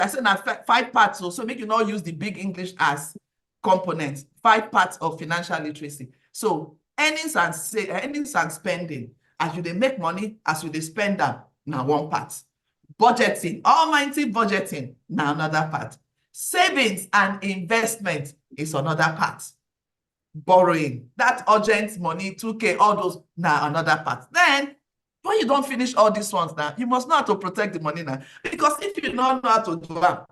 I said now 5 parts, so make you not use the big English as components. 5 parts of financial literacy. So earnings and spending, as you they make money, as you they spend them, now 1 part. Budgeting, almighty budgeting, now another part. Savings and investment is another part. Borrowing, that urgent money, 2K, all those, now another part. Then, when you don't finish all these ones now, you must know how to protect the money now. Because if you don't know how to do that,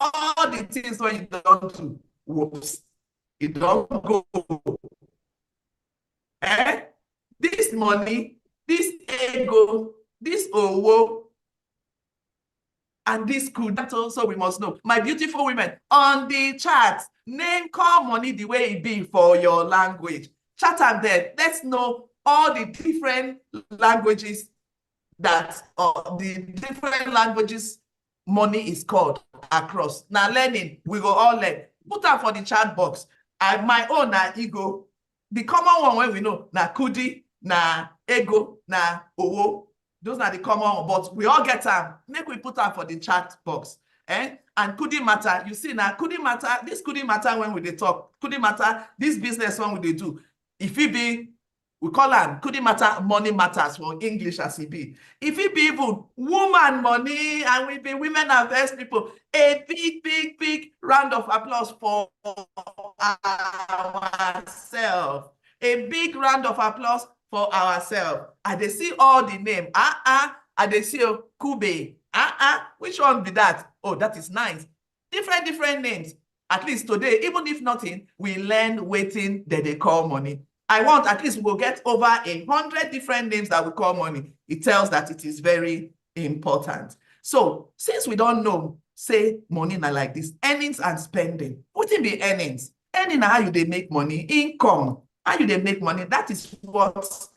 all the things when you don't do, whoops, it don't go. This money, this ego, this owo, and this could, that also we must know. My beautiful women, on the chat, name call money the way it be for your language. Chat and then, let's know all the different languages that, the different languages money is called across. Now learning, we go all learn. Put that for the chat box. My own na ego. The common one when we know, na kudi, na ego, na owo. Those are the common ones, but we all get them. Make we put them for the chat box. And kudi matter, you see now, kudi matter, this kudi matter when we dey talk, kudi matter, this business when we dey do. If it be, we call them kudi matter, money matters for English as it be. If it be even woman money, and we be women and first people, a big round of applause for ourselves. A big round of applause for ourselves. And they see all the name. And they see Kube. Which one be that? Oh, that is nice. Different names. At least today, even if nothing, we learn waiting that they call money. I want at least we'll get over 100 different names that we call money. It tells that it is very important. So since we don't know, say money now like this, earnings and spending. What in the earnings? Earning how you they make money, income. How you they make money? That is what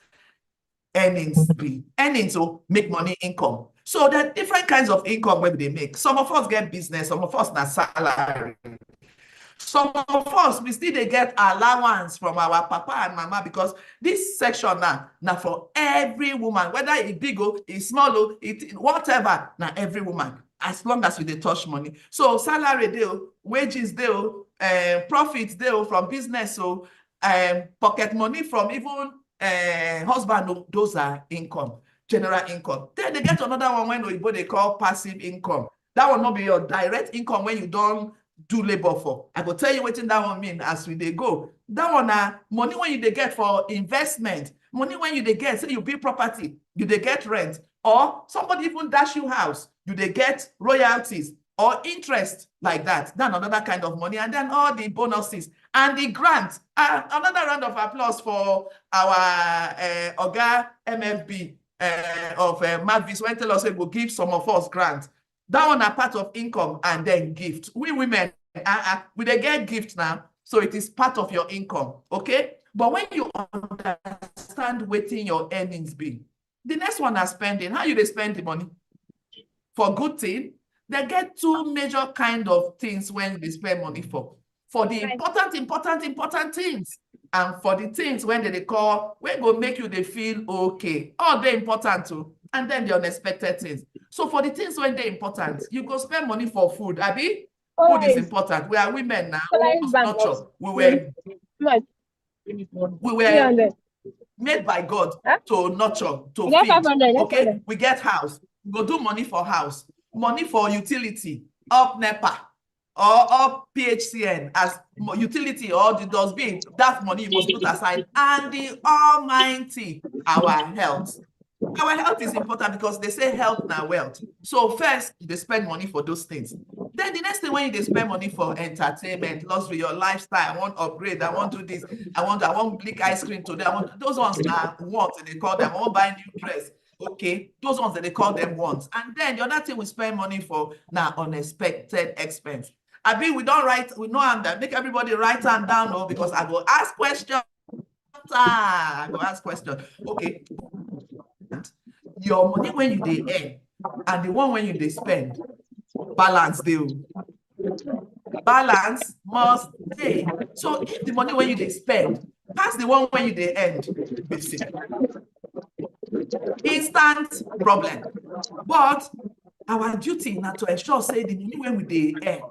earnings be. Earnings will make money, income. So there are different kinds of income where they make. Some of us get business, some of us na salary. Some of us, we still they get allowance from our papa and mama, because this section now for every woman, whether it big or it small or it whatever, now every woman, as long as we they touch money. So salary deal, wages deal, profits deal from business, so pocket money from even husband, those are income, general income. Then they get another one when they call passive income. That will not be your direct income when you don't do labor for. I will tell you what that one mean as we they go. That one money when you they get for investment, money when you they get, say you build property, you they get rent, or somebody even dash you house, you they get royalties or interest like that. Then another kind of money, and then all the bonuses and the grant. Another round of applause for our Oga MFB of Mavis when tell us we will give some of us grants. That one are part of income and then gift. We women, we they get gift now, so it is part of your income, okay? But when you understand waiting your earnings be, the next one are spending. How you they spend the money? For good thing, they get 2 major kind of things when they spend money for. For the important things, and for the things when they call, when go make you they feel okay. All they important too, and then the unexpected things. So for the things when they're important, you go spend money for food. Abi, food is important. We are women now. Nurture. We were made by God to nurture, to feed. Okay, we get house. We go do money for house, money for utility, up NEPA or up PHCN as utility or the dustbin. That money you must put aside. And the almighty, our health. Our health is important because they say health now wealth. So first, they spend money for those things. Then the next thing when you spend money for entertainment, luxury, your lifestyle, I want upgrade, I want to do this, I want bleak ice cream today. I want those ones now wants, and they call them, I want buy new dress. Okay, those ones that they call them wants. And then the other thing we spend money for now unexpected expense. I mean, we don't write, we know I'm that make everybody write them down, no, because I go ask questions. I go ask questions. Okay. Your money when you they earn and the one when you they spend, balance deal. Balance must stay. So if the money when you they spend pass the one when you they earn, instant problem. But our duty now to ensure say the money when we dey earn,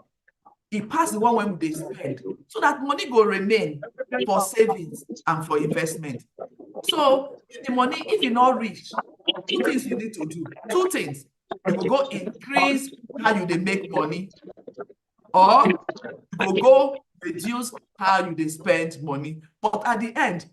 it pass the one when we dey spend, so that money go remain for savings and for investment. So the money, if you not reach, two things you need to do. Two things. You will go increase how you dey make money, or you will go reduce how you dey spend money. But at the end,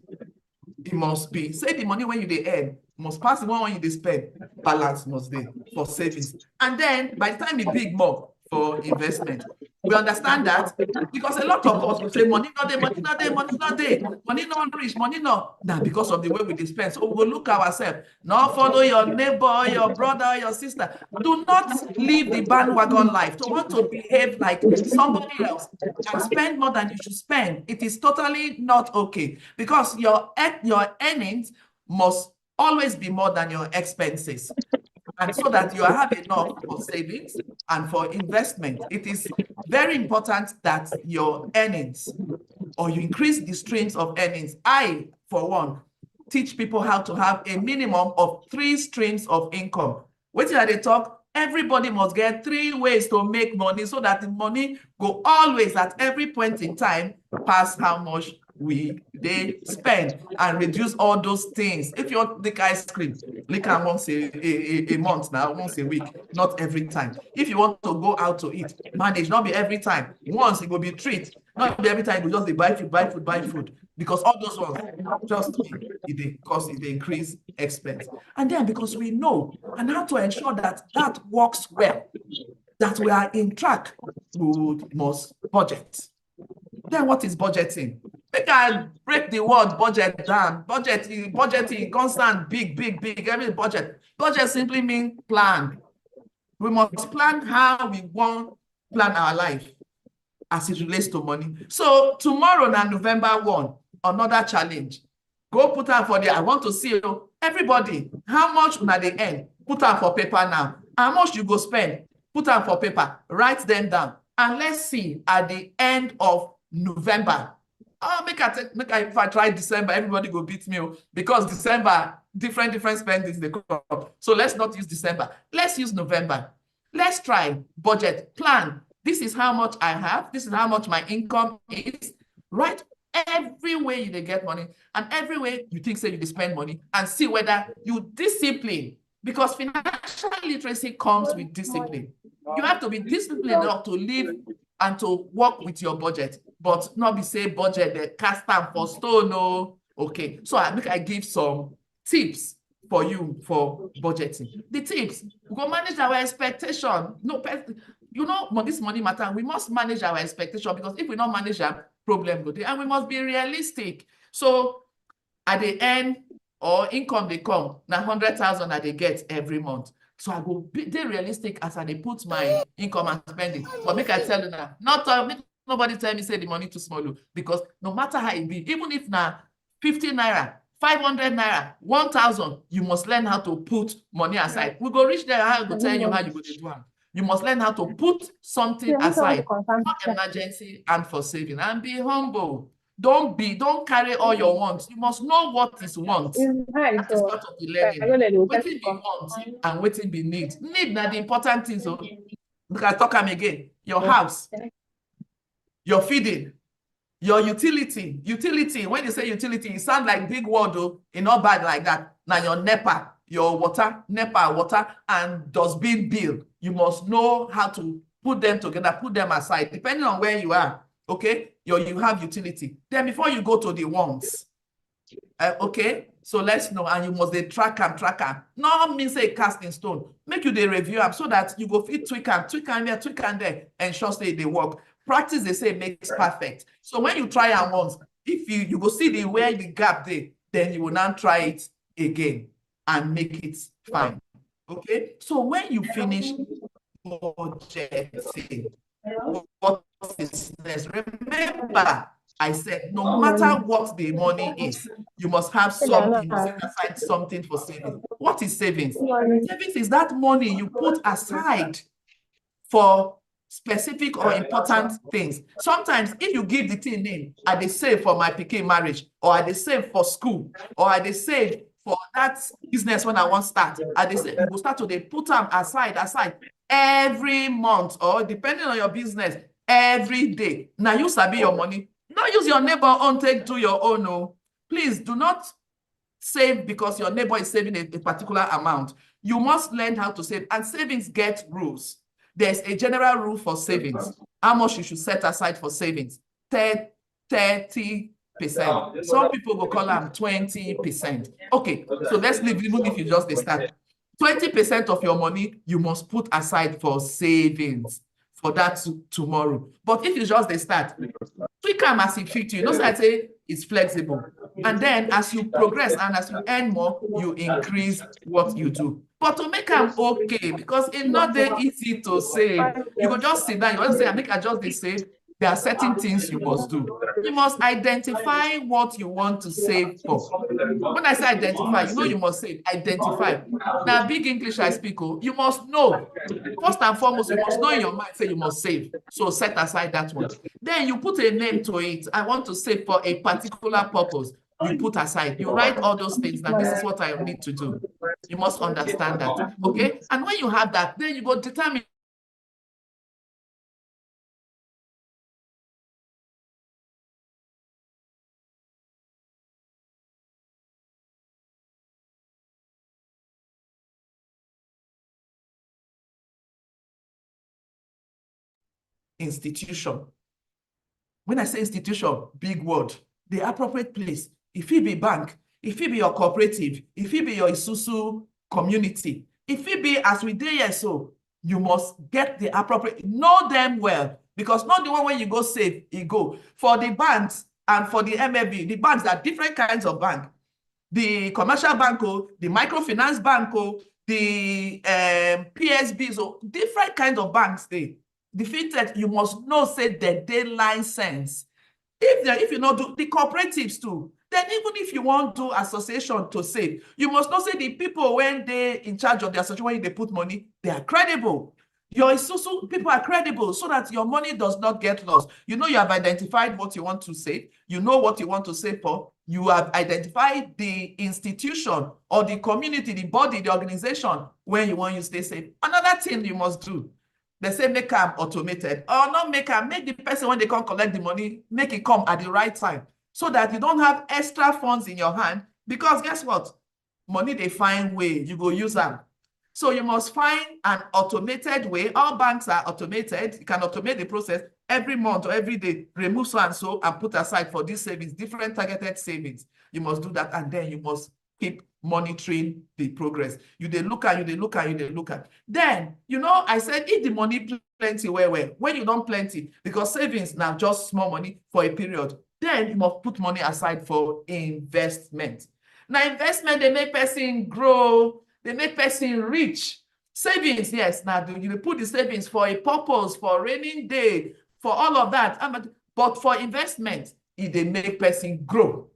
it must be, say the money when you dey earn must pass the one when you dey spend. Balance must be for savings. And then by the time it big more for investment. We understand that because a lot of us will say money not there, money not there, money not there, money not reach, money not. Now because of the way we dispense, so we will look ourselves. Not follow your neighbor, your brother, your sister. Do not live the bandwagon life. To want to behave like somebody else and spend more than you should spend. It is totally not okay, because your earnings must always be more than your expenses. And so that you have enough for savings and for investment. It is very important that your earnings, or you increase the streams of earnings. I, for one, teach people how to have a minimum of 3 streams of income. Wetin I dey talk? Everybody must get 3 ways to make money, so that the money go always at every point in time pass how much they spend, and reduce all those things. If you want to lick ice cream, lick am once a month now, once a week, not every time. If you want to go out to eat, manage, not be every time. Once it will be treat, not be every time you just buy food, because all those ones, just it increase expense. And then because we know and how to ensure that that works well, that we are in track, we must budget. Then what is budgeting? Make I break the word budget down. Budgeting, constant, big, every budget. Budget simply means plan. We must plan how we want plan our life as it relates to money. So tomorrow na November 1, another challenge. Go put out for I want to see everybody, how much una dey earn, put out for paper now. How much you go spend, put out for paper, write them down. And let's see at the end of November. If I try December, everybody go beat me, because December, different spendings they come up. So let's not use December. Let's use November. Let's try budget, plan. This is how much I have. This is how much my income is. Right? Every way you get money, and every way you think say you spend money, and see whether you discipline. Because financial literacy comes with discipline. You have to be disciplined enough to live and to work with your budget, but not be say budget the cast am for stone. No. Okay, so I give some tips for you for budgeting. The tips: we go manage our expectation. This money matter. We must manage our expectation, because if we don't manage our problem go there, and we must be realistic. So at the end, or income they come now 100,000 that they get every month. So I go be realistic as I put my income and spending. But make I tell you now, make nobody tell me say the money too small, because no matter how it be, even if now 50 naira, 500 naira, 1,000, you must learn how to put money aside. We go reach there, I go tell you how you go do it. You must learn how to put something aside for emergency and for saving, and be humble. Don't carry all your wants. You must know what is want. That is part of the learning. Waiting be want and waiting be need. Need na the important things. So look, I talk them again. Your house, your feeding, your utility. Utility, when you say utility, it sounds like big word, though. It's not bad like that. Now your NEPA, your water, and dustbin bill. You must know how to put them together, put them aside, depending on where you are. Okay, you have utility. Then before you go to the wants, okay, so let's know, and you must track them. No mean say cast in stone. Make you review them, so that you go fit tweak and there, ensure say they work. Practice, they say, makes perfect. So when you try them once, if you go see where the gap there, then you will now try it again and make it fine. Okay, so when you finish budgeting, what is next? Remember, I said, no matter what the money is, you must have something, you must set aside something for savings. What is savings? Savings is that money you put aside for specific or important things. Sometimes, if you give the thing name, I dey save for my pikin marriage, or I dey save for school, or I dey save for that business when I want start, I dey save, you go start to put them aside. every month, or depending on your business, every day. Now you sabi your money. Not use your neighbor own take do your own. No. Please do not save because your neighbor is saving a particular amount. You must learn how to save, and savings get rules. There's a general rule for savings. How much you should set aside for savings? 30%. Some people will call them 20%. Okay, so let's leave, even if you just start. 20% of your money you must put aside for savings for that tomorrow. But if you just start, tweak am as e fit you. You know, so I say it's flexible. And then as you progress and as you earn more, you increase what you do. But to make am okay, because it's not that easy to save. You go just sit down, you want to say, I make I just dey save. There are certain things you must do. You must identify what you want to save for. When I say identify, you know you must say identify. Now, big English I speak, you must know. First and foremost, you must know in your mind, say you must save. So set aside that one. Then you put a name to it. I want to save for a particular purpose. You put aside. You write all those things. Now, this is what I need to do. You must understand that. Okay? And when you have that, then you go determine institution. When I say institution, big word, the appropriate place. If it be bank, if it be your cooperative, if it be your Isusu community, if it be as we did here, so you must get the appropriate, know them well, because not the one when you go save, you go. For the banks and for the MFB, the banks are different kinds of bank. The commercial bank, the microfinance bank, the PSBs, so different kinds of banks they. The fintech, you must know, say that they license. If you not do the cooperatives too, then even if you want to association to save, you must not say the people when they in charge of the association, when they put money, they are credible. Your Isusu people are credible so that your money does not get lost. You know you have identified what you want to save. You know what you want to save for. You have identified the institution or the community, the body, the organization where you want you stay safe. Another thing you must do, they say make them automated, or not make them, make the person when they come collect the money, make it come at the right time so that you don't have extra funds in your hand, because guess what? Money they find way, you go use them. So you must find an automated way. All banks are automated. You can automate the process every month or every day, remove so and put aside for these savings, different targeted savings. You must do that, and then you must keep monitoring the progress. You they look at, you they look at, you they look at. Then, you know, I said if the money plenty well, when you don't plenty, because savings now just small money for a period, then you must put money aside for investment. Now, investment, they make person grow, they make person rich. Savings, yes, now you put the savings for a purpose, for raining day, for all of that. But for investment, they make person grow.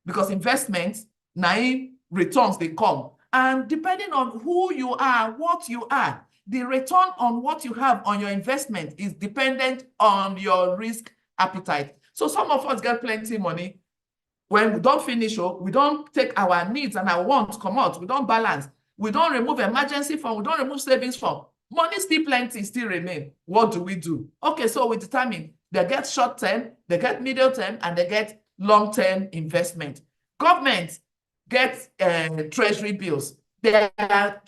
Because investments, now returns they come. And depending on who you are, what you are, the return on what you have on your investment is dependent on your risk appetite. So some of us get plenty money. When we don't finish, we don't take our needs and our wants come out. We don't balance. We don't remove emergency fund. We don't remove savings fund. Money still plenty, still remain. What do we do? Okay, so we determine they get short term, they get middle term, and they get long term investment. Government get treasury bills. They are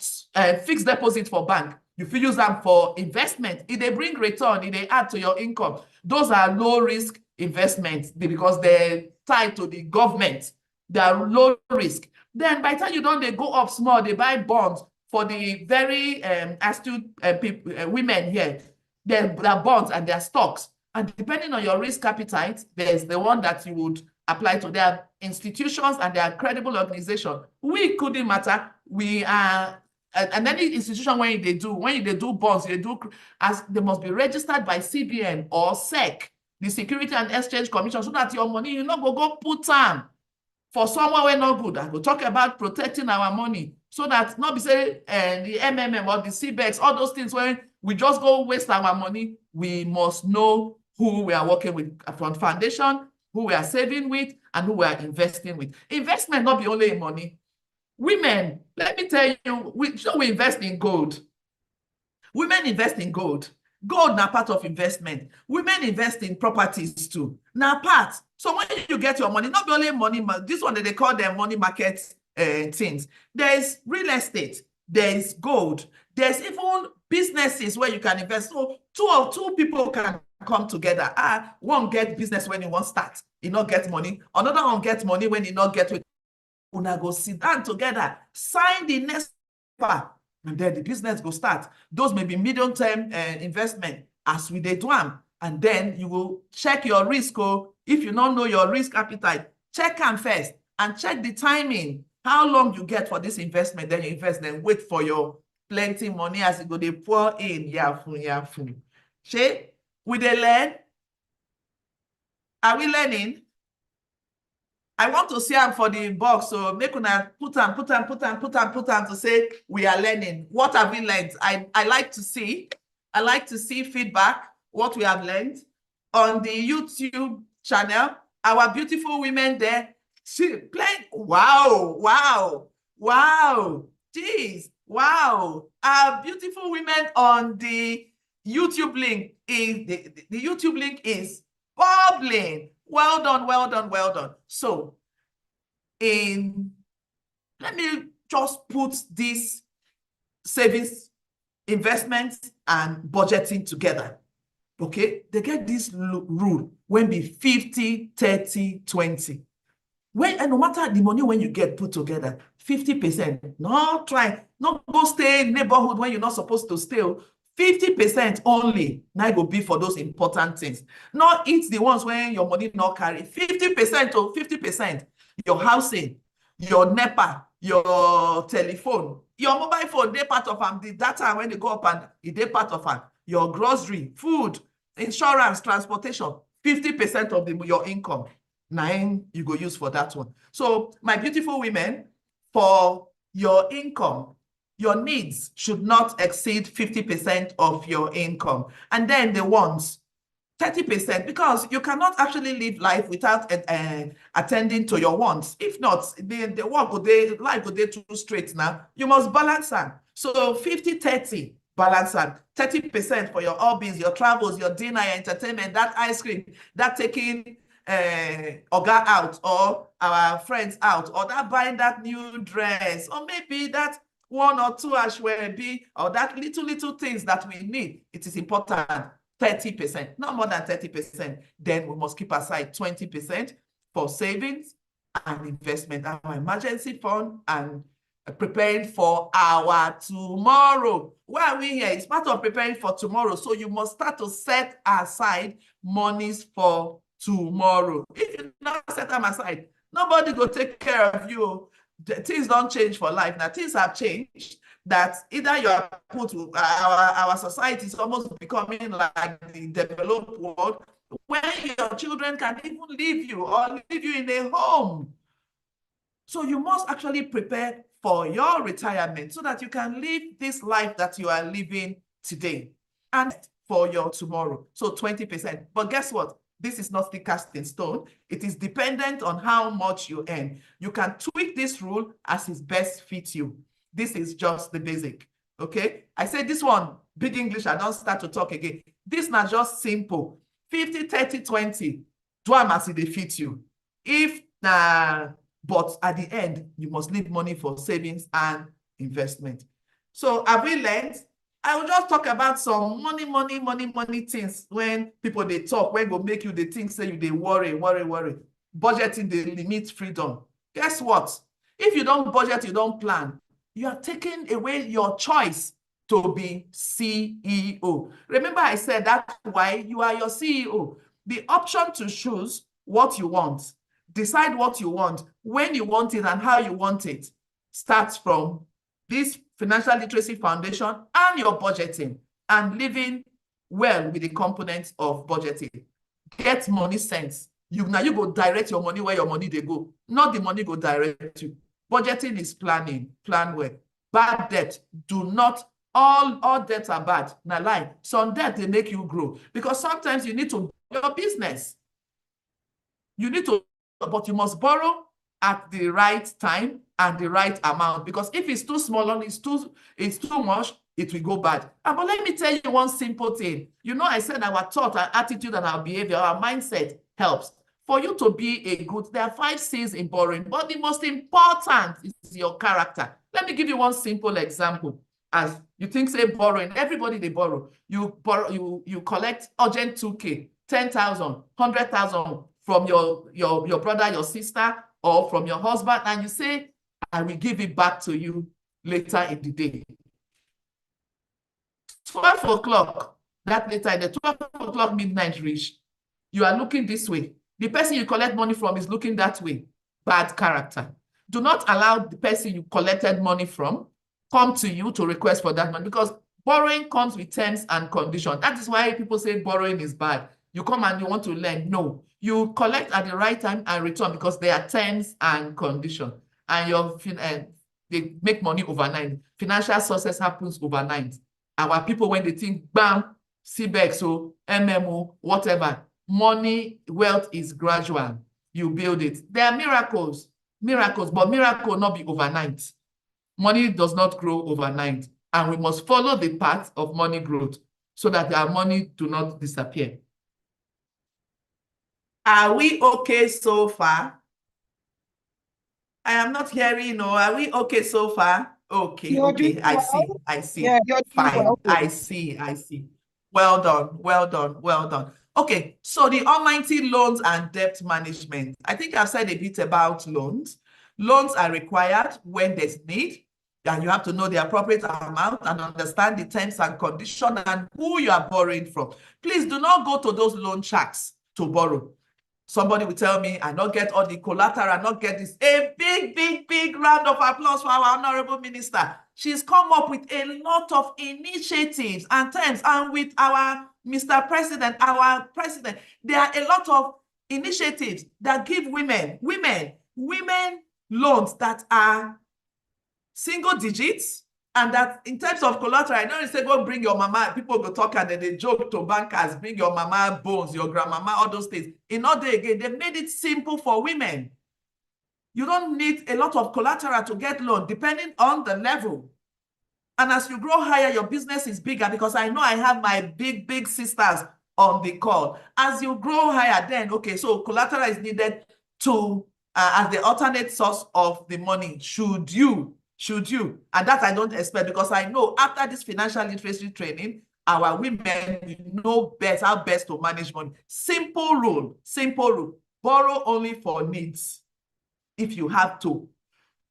fixed deposit for bank. You feel use them for investment. If they bring return, if they add to your income, those are low risk investments because they're tied to the government. They are low risk. Then by the time you don't, they go up small, they buy bonds for the very astute women here. They're bonds and they're stocks. And depending on your risk appetite, there's the one that you would apply to. There are institutions and there are credible organizations. We couldn't matter. We are, and any institution when they do bonds, they must be registered by CBN or SEC, the Security and Exchange Commission, so that your money, you not go put them for someone we're not good. I will talk about protecting our money so that not be say the MMM or the CBEX, all those things when we just go waste our money. We must know who we are working with from foundation, who we are saving with, and who we are investing with. Investment not be only in money. Women, let me tell you, we invest in gold. Women invest in gold. Gold na part of investment. Women invest in properties too. Na part. So when you get your money, not only money, this one that they call them money market things. There's real estate. There's gold. There's even businesses where you can invest. So two people can come together. One get business when you want start, you not get money. Another one get money when you not get with. Una go sit down together, sign the next paper, and then the business go start. Those may be medium-term investment as we dey do am, and then you will check your risk. If you don't know your risk appetite, check am first and check the timing. How long you get for this investment, then you invest, then wait for your plenty money as you go dey pour in. Yafun. Shey, we dey learn? Are we learning? I want to see them for the box, so make una put them to say we are learning. What have we learned? I like to see feedback, what we have learned on the YouTube channel. Our beautiful women there, playing. Wow. Jeez, wow. Our beautiful women on the YouTube link is the YouTube link is bubbling. Well done. So, let me just put this savings, investments, and budgeting together. Okay, they get this rule when be 50, 30, 20. And no matter the money when you get put together, 50%. Not go stay in neighborhood when you're not supposed to stay. 50% only now go be for those important things. Not eat the ones when your money not carry. 50% or 50%. Your housing, your NEPA, your telephone, your mobile phone, they part of them. The data when they go up and they part of them. Your grocery, food, insurance, transportation, 50% of your income. 9 you go use for that one. So my beautiful women, for your income, your needs should not exceed 50% of your income. And then the wants, 30%, because you cannot actually live life without attending to your wants. If not, the life will be too straight now. You must balance them. So 50, 30, balance them. 30% for your hobbies, your travels, your dinner, your entertainment, that ice cream, that taking Oga out or our friends out, or that buying that new dress, or maybe that 1 or 2 ashwebi, or that little things that we need. It is important. 30%, not more than 30%. Then we must keep aside 20% for savings and investment, our emergency fund, and preparing for our tomorrow. Why are we here? It's part of preparing for tomorrow. So you must start to set aside monies for tomorrow. If you not set them aside, nobody go take care of you. Things don't change for life. Now things have changed, that either you are put, our society is almost becoming like the developed world, where your children can even leave you or leave you in a home. So you must actually prepare for your retirement so that you can live this life that you are living today and for your tomorrow. So 20%. But guess what? This is not the cast in stone. It is dependent on how much you earn. You can tweak this rule as it best fits you. This is just the basic, okay? I said this one, big English, I don't start to talk again. This is not just simple. 50, 30, 20, do as it fit you. But at the end, you must leave money for savings and investment. So have we learned? I will just talk about some money things when people they talk, when go make you they think, say you they worry. Budgeting, they limit freedom. Guess what? If you don't budget, you don't plan, you are taking away your choice to be CEO. Remember I said that's why you are your CEO. The option to choose what you want, decide what you want, when you want it, and how you want it starts from this Financial Literacy Foundation and your budgeting and living well with the components of budgeting. Get money sense. Now you go direct your money where your money they go. Not the money go direct you. Budgeting is planning. Plan well. Bad debt. Do not. All debts are bad. Now lie. Some debt they make you grow because sometimes you need to your business. You need to, but you must borrow at the right time and the right amount, because if it's too small and it's too much, it will go bad. But let me tell you one simple thing. You know, I said our thought, our attitude, and our behavior, our mindset helps. For you to be a good, there are 5 C's in borrowing, but the most important is your character. Let me give you one simple example. As you think, say borrowing, everybody they borrow. You borrow, you collect urgent 2K, 10,000, 100,000 from your brother, your sister, or from your husband, and you say, I will give it back to you later in the day. 12 o'clock, that later in the 12 o'clock midnight reach, you are looking this way. The person you collect money from is looking that way. Bad character. Do not allow the person you collected money from come to you to request for that money, because borrowing comes with terms and conditions. That is why people say borrowing is bad. You come and you want to lend. No, you collect at the right time and return, because there are terms and conditions. And they make money overnight. Financial success happens overnight. Our people, when they think, bam, CBEX, so MMO, whatever, money, wealth is gradual. You build it. There are miracles, but miracle not be overnight. Money does not grow overnight, and we must follow the path of money growth so that our money do not disappear. Are we okay so far? I am not hearing, no. Are we okay so far? Okay, okay. I see. Yeah, you're fine. well. I see. Well done. Okay, so the almighty loans and debt management. I think I've said a bit about loans. Loans are required when there's need, and you have to know the appropriate amount and understand the terms and conditions and who you are borrowing from. Please do not go to those loan sharks to borrow. Somebody will tell me, I not get all the collateral, I not get this. A big round of applause for our honorable minister. She's come up with a lot of initiatives and terms, and with our Mr. President, our president, there are a lot of initiatives that give women loans that are single digits, and that in terms of collateral, I don't say go bring your mama, people go talk and then they joke to bankers, bring your mama bones, your grandmama, all those things. In order again, they made it simple for women. You don't need a lot of collateral to get loan, depending on the level. And as you grow higher, your business is bigger, because I know I have my big sisters on the call. As you grow higher, then, okay, so collateral is needed to, as the alternate source of the money, should you? And that I don't expect, because I know after this financial literacy training, our women know best how best to manage money. Simple rule. Borrow only for needs if you have to.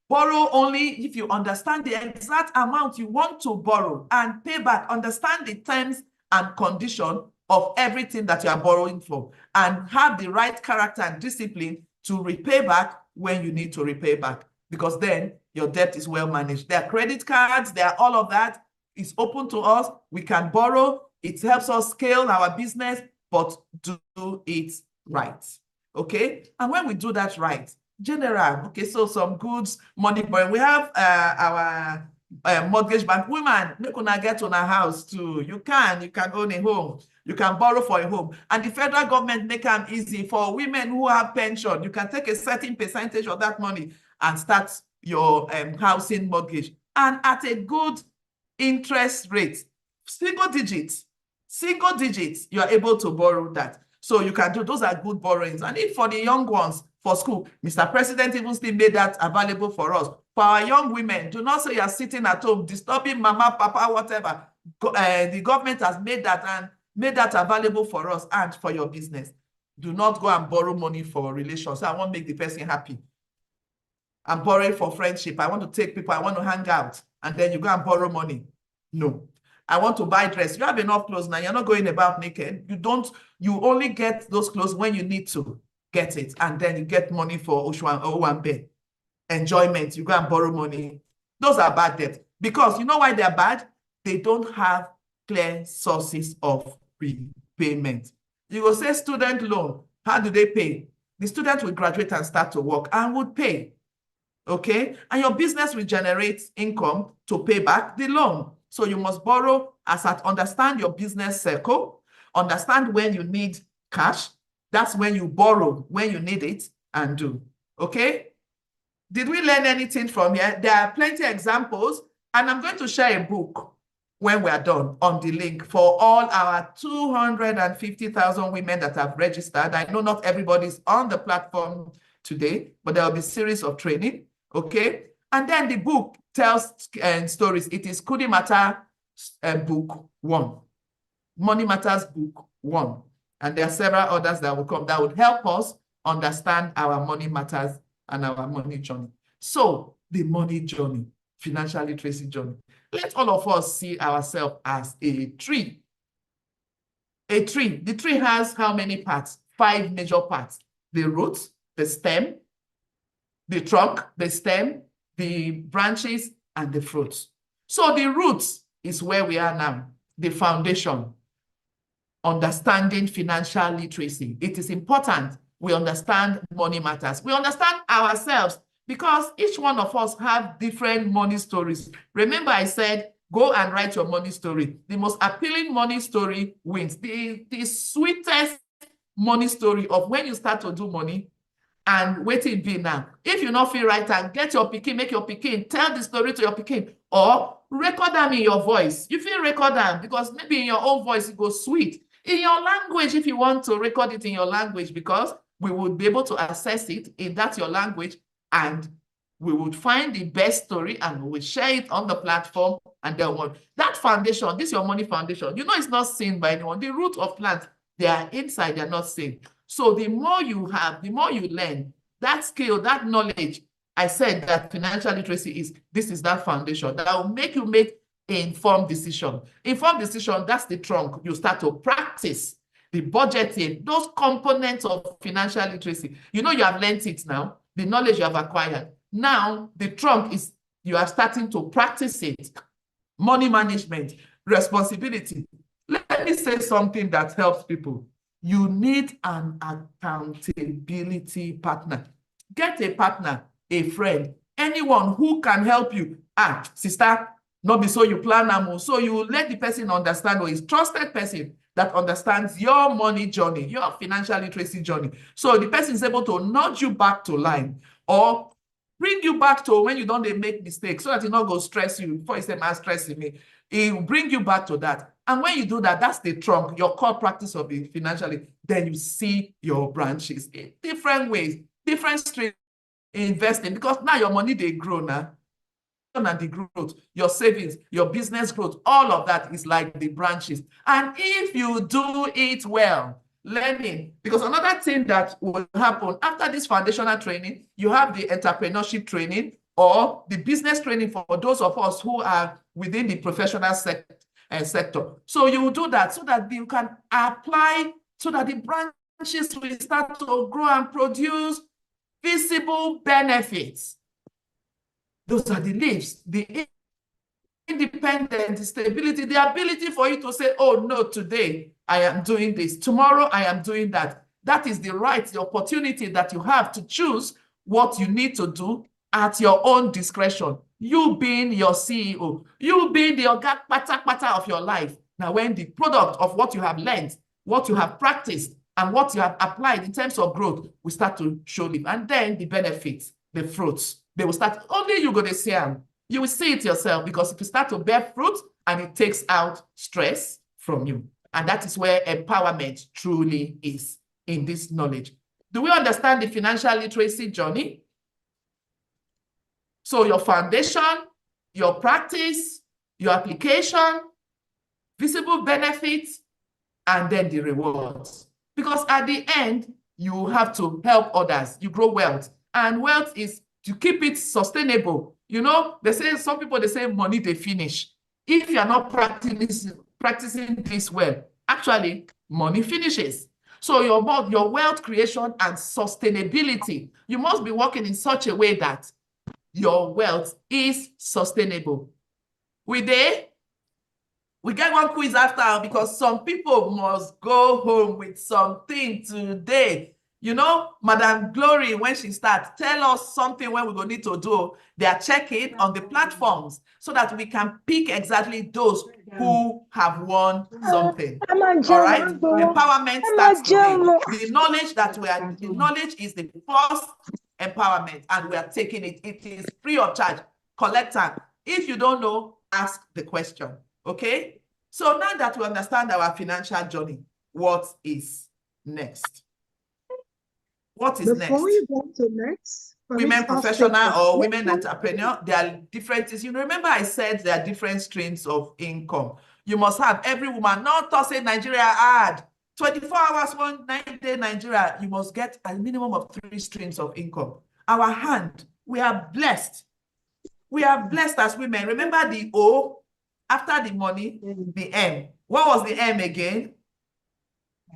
Borrow only if you understand the exact amount you want to borrow and pay back. Understand the terms and condition of everything that you are borrowing for, and have the right character and discipline to repay back when you need to repay back, because then your debt is well managed. There are credit cards, there are all of that. It's open to us. We can borrow. It helps us scale our business, but do it right. Okay? And when we do that right, general, okay, so some goods, money borrowing. We have our mortgage bank. Women, make una get on a house too. You can own a home. You can borrow for a home. And the federal government make them easy for women who have pension. You can take a certain percentage of that money and start your housing mortgage, and at a good interest rate, single digits, you are able to borrow that. So you can do, those are good borrowings. And if for the young ones for school, Mr. President even still made that available for us. For our young women, do not say you're sitting at home disturbing mama, papa, whatever. The government has made that and made that available for us and for your business. Do not go and borrow money for relations. So I want to make the person happy. I'm borrowing for friendship. I want to take people, I want to hang out, and then you go and borrow money. No. I want to buy dress. You have enough clothes now. You're not going about naked. You only get those clothes when you need to get it, and then you get money for Owambe. Enjoyment. You go and borrow money. Those are bad debts. Because you know why they're bad? They don't have clear sources of repayment. You will say student loan. How do they pay? The student will graduate and start to work and would pay. Okay, and your business will generate income to pay back the loan. So you must borrow as at understand your business circle, understand when you need cash. That's when you borrow, when you need it, and do. Okay, did we learn anything from here? There are plenty of examples, and I'm going to share a book when we are done on the link for all our 250,000 women that have registered. I know not everybody's on the platform today, but there will be a series of training, okay? And then the book tells stories. It is Kudi Matter book 1, Money Matters book 1. And there are several others that will come that would help us understand our money matters and our money journey. So the money journey, financial literacy journey. Let all of us see ourselves as a tree. A tree. The tree has how many parts? 5 major parts. The roots, the stem, the trunk, the stem, the branches, and the fruits. So the roots is where we are now, the foundation. Understanding financial literacy. It is important we understand money matters. We understand ourselves because each one of us have different money stories. Remember I said, go and write your money story. The most appealing money story wins. The sweetest money story of when you start to do money and waiting be now. If you not feel right, and get your pikin, make your pikin, tell the story to your pikin, or record them in your voice. You feel record them because maybe in your own voice it goes sweet. In your language, if you want to record it in your language, because we would be able to access it in that your language, and we would find the best story and we will share it on the platform. And then that foundation, this your money foundation, you know it's not seen by anyone. The root of plants, they are inside, they're not seen. So the more you have, the more you learn, that skill, that knowledge, I said that financial literacy is, this is that foundation that will make you make informed decision. Informed decision, that's the trunk. You start to practice the budgeting, those components of financial literacy. You know you have learned it now, the knowledge you have acquired. Now the trunk is, you are starting to practice it. Money management, responsibility. Let me say something that helps people. You need an accountability partner. Get a partner, a friend, anyone who can help you. Sister, not be so you plan, so you let the person understand, or is trusted person that understands your money journey, your financial literacy journey. So the person is able to nudge you back to line or bring you back to when you don't make mistakes, so that it not go stress you. Before you say, man, stressing me, it will bring you back to that. And when you do that, that's the trunk, your core practice of it financially. Then you see your branches in different ways, different streams investing, because now your money, they grow now. And the growth, your savings, your business growth, all of that is like the branches. And if you do it well, learning, because another thing that will happen after this foundational training, you have the entrepreneurship training or the business training for those of us who are within the professional sector. So you will do that so that you can apply, so that the branches will start to grow and produce visible benefits. Those are the leaves, the independence, the stability, the ability for you to say, oh no, today I am doing this, tomorrow I am doing that. That is the right, the opportunity that you have to choose what you need to do at your own discretion. You being your CEO, you being the pata of your life. Now, when the product of what you have learned, what you have practiced, and what you have applied in terms of growth will start to show them. And then the benefits, the fruits, they will start, only you're going to see them. You will see it yourself, because if you start to bear fruit, and it takes out stress from you. And that is where empowerment truly is, in this knowledge. Do we understand the financial literacy journey? So your foundation, your practice, your application, visible benefits, and then the rewards. Because at the end, you have to help others. You grow wealth. And wealth is to keep it sustainable. You know, they say, some people, they say money, they finish. If you're not practicing this well, actually, money finishes. So your wealth creation and sustainability, you must be working in such a way that your wealth is sustainable. We get one quiz after, because some people must go home with something today. You know, Madam Glory, when she starts, tell us something when we're going to need to do. They are checking on the platforms so that we can pick exactly those who have won something. All right? Empowerment starts today. The knowledge that the knowledge is the first empowerment, and we are taking it. It is free of charge. Collect time. If you don't know, ask the question. Okay? So now that we understand our financial journey, what is next? What is Before next? we go to next, Women professional or women entrepreneur, there are different things. You remember I said there are different streams of income. You must have every woman, not to say Nigeria hard. 24 hours, 1 day Nigeria, you must get a minimum of 3 streams of income. Our hand, we are blessed. We are blessed as women. Remember the O, after the money, the M. What was the M again?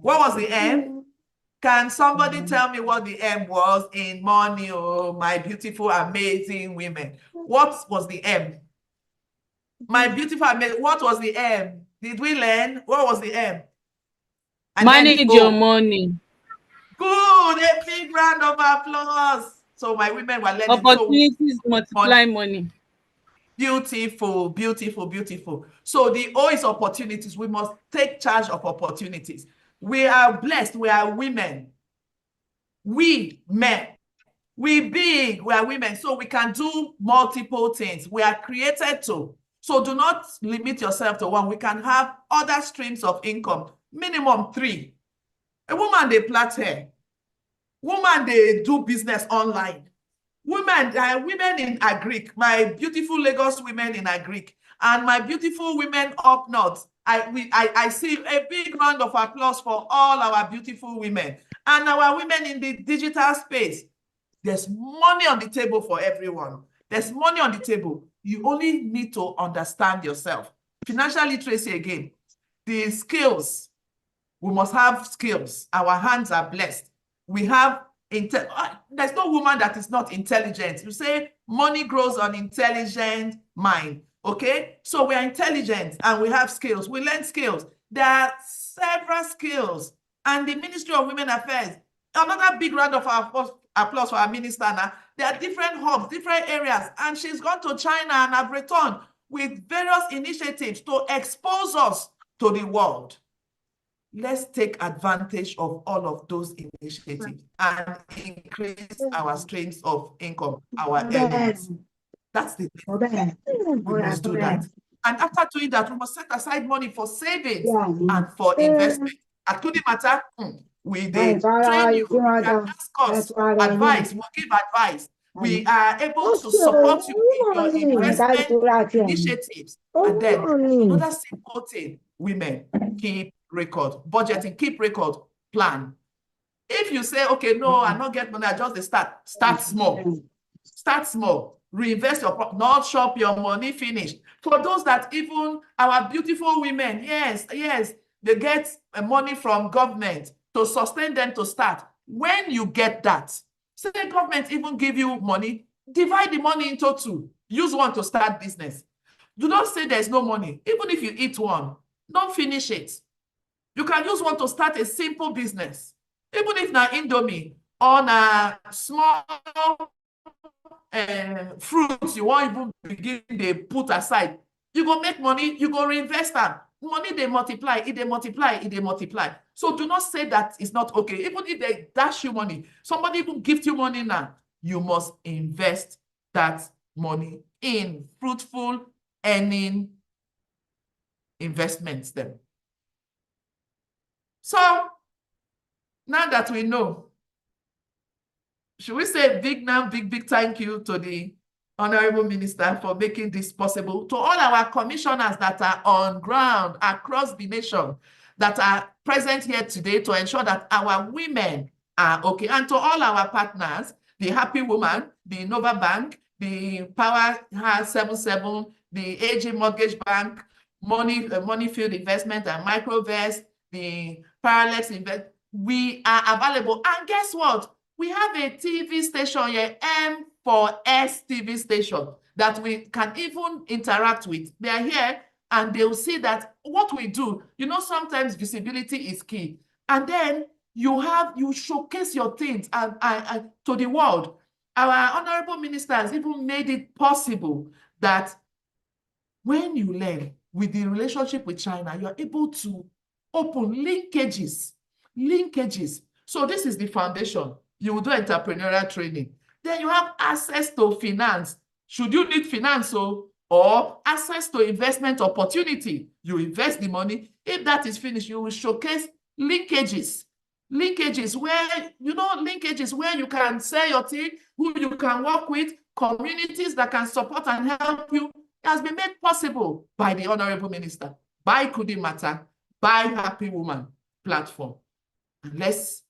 What was the M? Can somebody tell me what the M was in money? Oh, my beautiful, amazing women. What was the M? My beautiful, amazing, what was the M? Did we learn? What was the M? And manage your money. Good, a big round of applause. So my women were learning. Opportunities multiply money. Beautiful, beautiful, beautiful. So the O is opportunities. We must take charge of opportunities. We are blessed. We are women. We men. We big. We are women. So we can do multiple things. We are created to. So do not limit yourself to one. We can have other streams of income. Minimum 3. A woman, they plait hair. Woman, they do business online. Women in agric, my beautiful Lagos women in agric, and my beautiful women up north. I see a big round of applause for all our beautiful women and our women in the digital space. There's money on the table for everyone. There's money on the table. You only need to understand yourself. Financial literacy again. The skills. We must have skills. Our hands are blessed. We have there's no woman that is not intelligent. You say money grows on intelligent mind. Okay, so we are intelligent and we have skills. We learn skills. There are several skills, and the Ministry of Women Affairs. Another big round of applause for our minister. Now there are different hubs, different areas, and she's gone to China and have returned with various initiatives to expose us to the world. Let's take advantage of all of those initiatives and increase our streams of income, our earnings. That's the thing. We must do that. And after doing that, we must set aside money for savings and for investment. At Matter, we train you. You can ask us advice. We'll give advice. We are able to support you in your investment initiatives. And then another simple thing, women, keep record. Budgeting, keep record, plan. If you say, okay, no, I not get money, I just start small. Start small. Reinvest your, not shop your money finish. For those that even our beautiful women, yes, they get money from government to sustain them to start. When you get that, say the government even give you money, divide the money into 2. Use one to start business. Do not say there's no money. Even if you eat one, don't finish it. You can use one to start a simple business. Even if na Indomie or na small fruits you want even begin they put aside, you go make money, you go reinvest them. Money they multiply, it they multiply, it they multiply. So do not say that it's not okay. Even if they dash you money, somebody even gift you money now, you must invest that money in fruitful earning investments then. So now that we know, should we say big thank you to the Honorable Minister for making this possible, to all our commissioners that are on ground across the nation that are present here today to ensure that our women are okay, and to all our partners, the Happy Woman, the Nova Bank, the EmpowerHER 77, the AG Mortgage Bank, Money Field Investment and Microvest, the Parallels Invest. We are available. And guess what? We have a TV station here, EmpowerHER TV station, that we can even interact with. They are here and they'll see that what we do, you know, sometimes visibility is key. And then you showcase your things and to the world. Our honorable ministers even made it possible that when you learn with the relationship with China, you're able to open linkages. So this is the foundation. You will do entrepreneurial training. Then you have access to finance. Should you need finance, so or access to investment opportunity. You invest the money. If that is finished, you will showcase linkages. Linkages where, linkages where you can sell your thing, who you can work with, communities that can support and help you. It has been made possible by the Honorable Minister, by Kudi Matter, by Happy Woman platform. And let's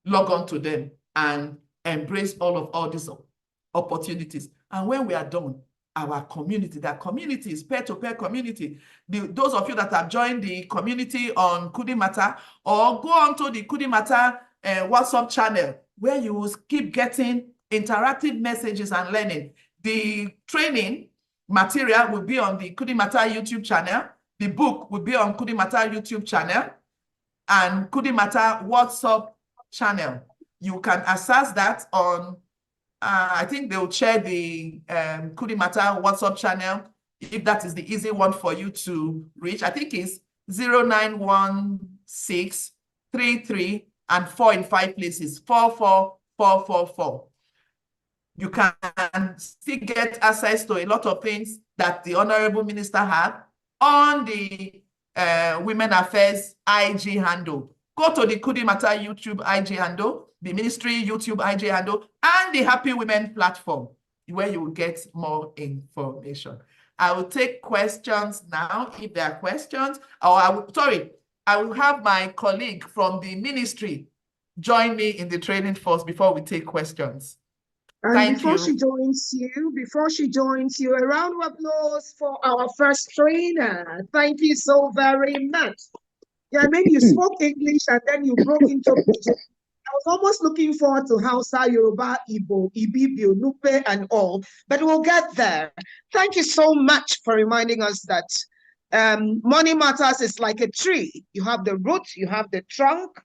log on to them and embrace all these opportunities. And when we are done, our community, that community is peer-to-peer community. Those of you that have joined the community on Kudi Matter, or go on to the Kudi Matter WhatsApp channel, where you will keep getting interactive messages and learning. The training material will be on the Kudi Matter YouTube channel. The book will be on Kudi Matter YouTube channel and Kudi Matter WhatsApp channel. You can access that on I think they'll share the Kudi Matter WhatsApp channel, if that is the easy one for you to reach. I think it's 091633 and 4 in 5 places, 44444. You can still get access to a lot of things that the Honorable Minister had on the Women Affairs IG handle. Go to the Kudi Matter YouTube IG handle, the Ministry YouTube IG handle, and the Happy Women platform, where you will get more information. I will take questions now, if there are questions. Or I will have my colleague from the ministry join me in the training first before we take questions. And Thank before you. Before she joins you, a round of applause for our first trainer. Thank you so very much. Yeah, maybe you spoke English and then you broke into Pidgin. I was almost looking forward to Hausa, Yoruba, Igbo, Ibibio, Nupe, and all, but we'll get there. Thank you so much for reminding us that money matters is like a tree. You have the root, you have the trunk,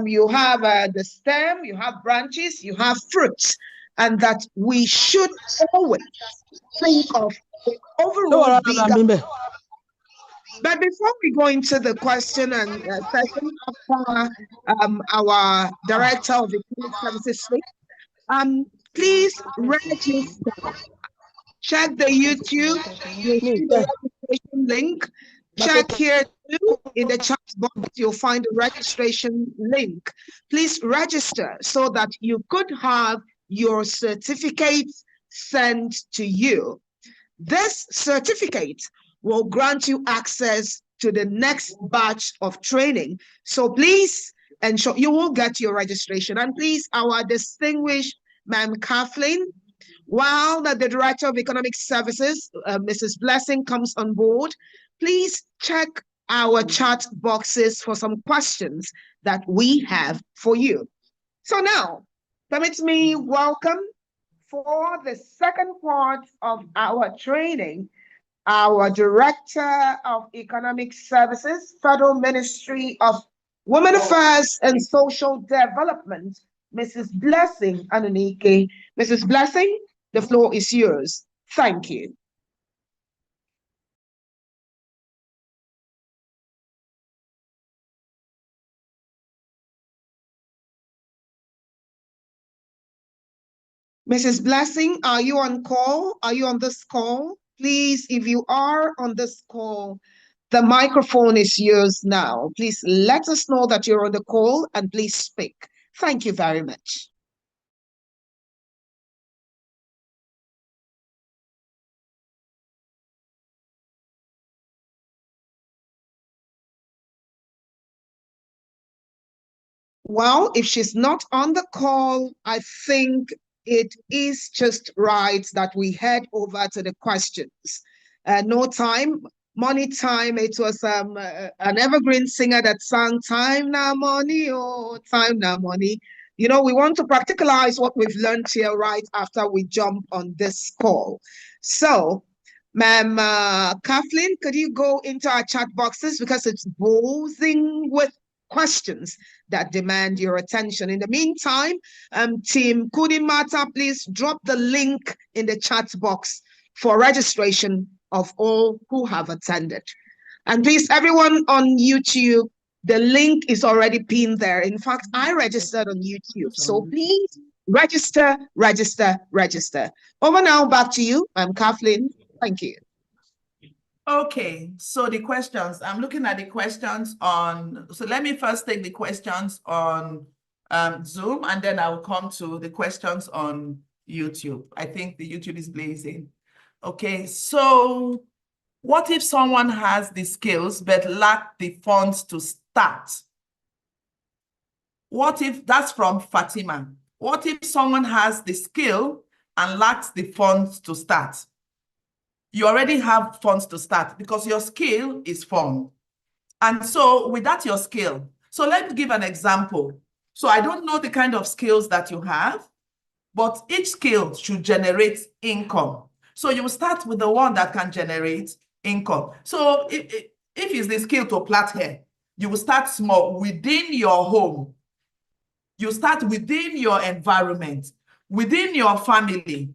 you have the stem, you have branches, you have fruits, and that we should always think of the overall bigger. But before we go into the question and session after our Director of Economic Services, please register. Check the YouTube, you'll see the registration link. Check here too, in the chat box, you'll find the registration link. Please register so that you could have your certificate sent to you. This certificate will grant you access to the next batch of training. So please ensure you will get your registration. And please, our distinguished Ma'am Kathleen, while the Director of Economic Services, Mrs. Blessing, comes on board, please check our chat boxes for some questions that we have for you. So now, permit me welcome for the second part of our training, our Director of Economic Services, Federal Ministry of Women Affairs and Social Development, Mrs. Blessing Anunike. Mrs. Blessing, the floor is yours. Thank you. Mrs. Blessing, are you on call? Are you on this call? Please, if you are on this call, the microphone is yours now. Please let us know that you're on the call and please speak. Thank you very much. Well, if she's not on the call, I think it is just right that we head over to the questions. No time, money time. It was an evergreen singer that sang "Time Now Money, oh, time now money." You know, we want to practicalize what we've learned here right after we jump on this call. So, Ma'am Kathleen, could you go into our chat boxes because it's buzzing with questions that demand your attention. In the meantime, Team Kudi Matter, please drop the link in the chat box for registration of all who have attended. And please, everyone on YouTube, the link is already pinned there. In fact, I registered on YouTube. So please register, register, register. Over now, back to you. I'm Kathleen. Thank you. Okay, so the questions, I'm looking at the questions on, so let me first take the questions on Zoom, and then I'll come to the questions on YouTube. I think the YouTube is blazing. Okay, so what if someone has the skills but lack the funds to start? What if, that's from Fatima. What if someone has the skill and lacks the funds to start? You already have funds to start because your skill is fund. And so with that, your skill. So let me give an example. So I don't know the kind of skills that you have, but each skill should generate income. So you start with the one that can generate income. So if it's the skill to plait hair, you will start small within your home. You start within your environment, within your family.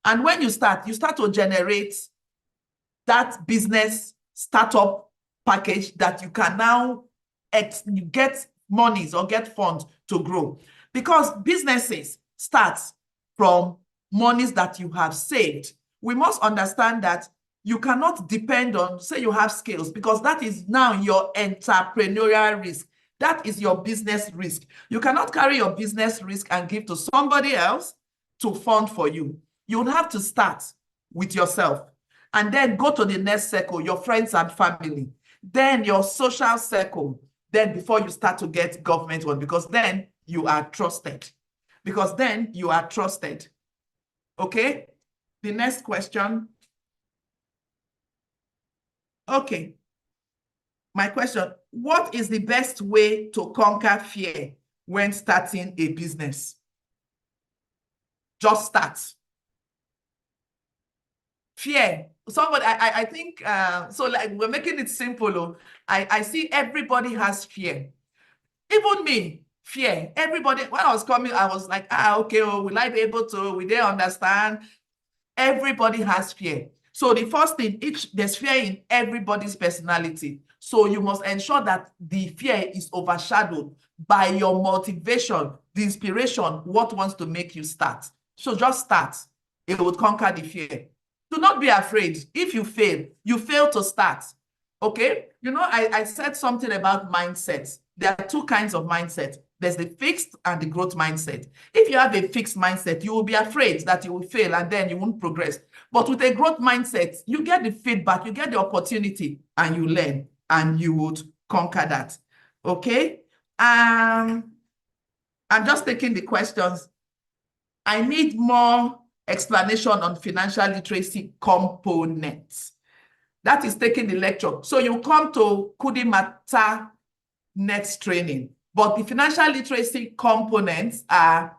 And when you start to generate that business startup package that you can now get monies or get funds to grow. Because businesses start from monies that you have saved. We must understand that you cannot depend on, say you have skills, because that is now your entrepreneurial risk. That is your business risk. You cannot carry your business risk and give to somebody else to fund for you. You would have to start with yourself and then go to the next circle, your friends and family, then your social circle, then before you start to get government one, because then you are trusted. Because then you are trusted. Okay? The next question. Okay. My question, what is the best way to conquer fear when starting a business? Just start. Fear. Somebody, I think, so like we're making it simple. Oh. I see everybody has fear. Even me, fear. Everybody, when I was coming, I was like, okay, oh, will I be able to? Will they understand? Everybody has fear. So the first thing, there's fear in everybody's personality. So you must ensure that the fear is overshadowed by your motivation, the inspiration, what wants to make you start. So just start. It would conquer the fear. Do not be afraid. If you fail to start. Okay? You know, I said something about mindset. There are two kinds of mindset. There's the fixed and the growth mindset. If you have a fixed mindset, you will be afraid that you will fail and then you won't progress. But with a growth mindset, you get the feedback, you get the opportunity, and you learn, and you would conquer that. Okay? I'm just taking the questions. I need more explanation on financial literacy components. That is taking the lecture. So you come to Kudimata next training. But the financial literacy components are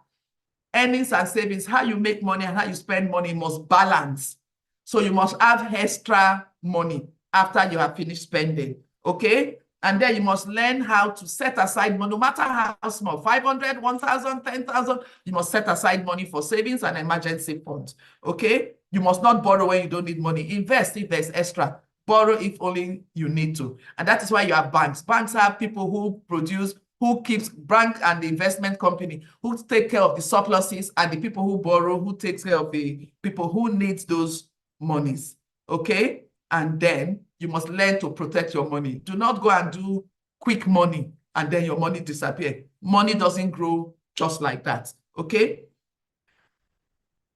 earnings and savings, how you make money and how you spend money must balance. So you must have extra money after you have finished spending, okay? And then you must learn how to set aside money, no matter how small, 500, 1,000, 10,000, you must set aside money for savings and emergency funds, okay? You must not borrow when you don't need money. Invest if there's extra. Borrow if only you need to. And that is why you have banks. Banks have people who produce, who keeps bank and the investment company, who take care of the surpluses, and the people who borrow, who takes care of the people who need those monies, okay? And then you must learn to protect your money. Do not go and do quick money and then your money disappear. Money doesn't grow just like that, okay?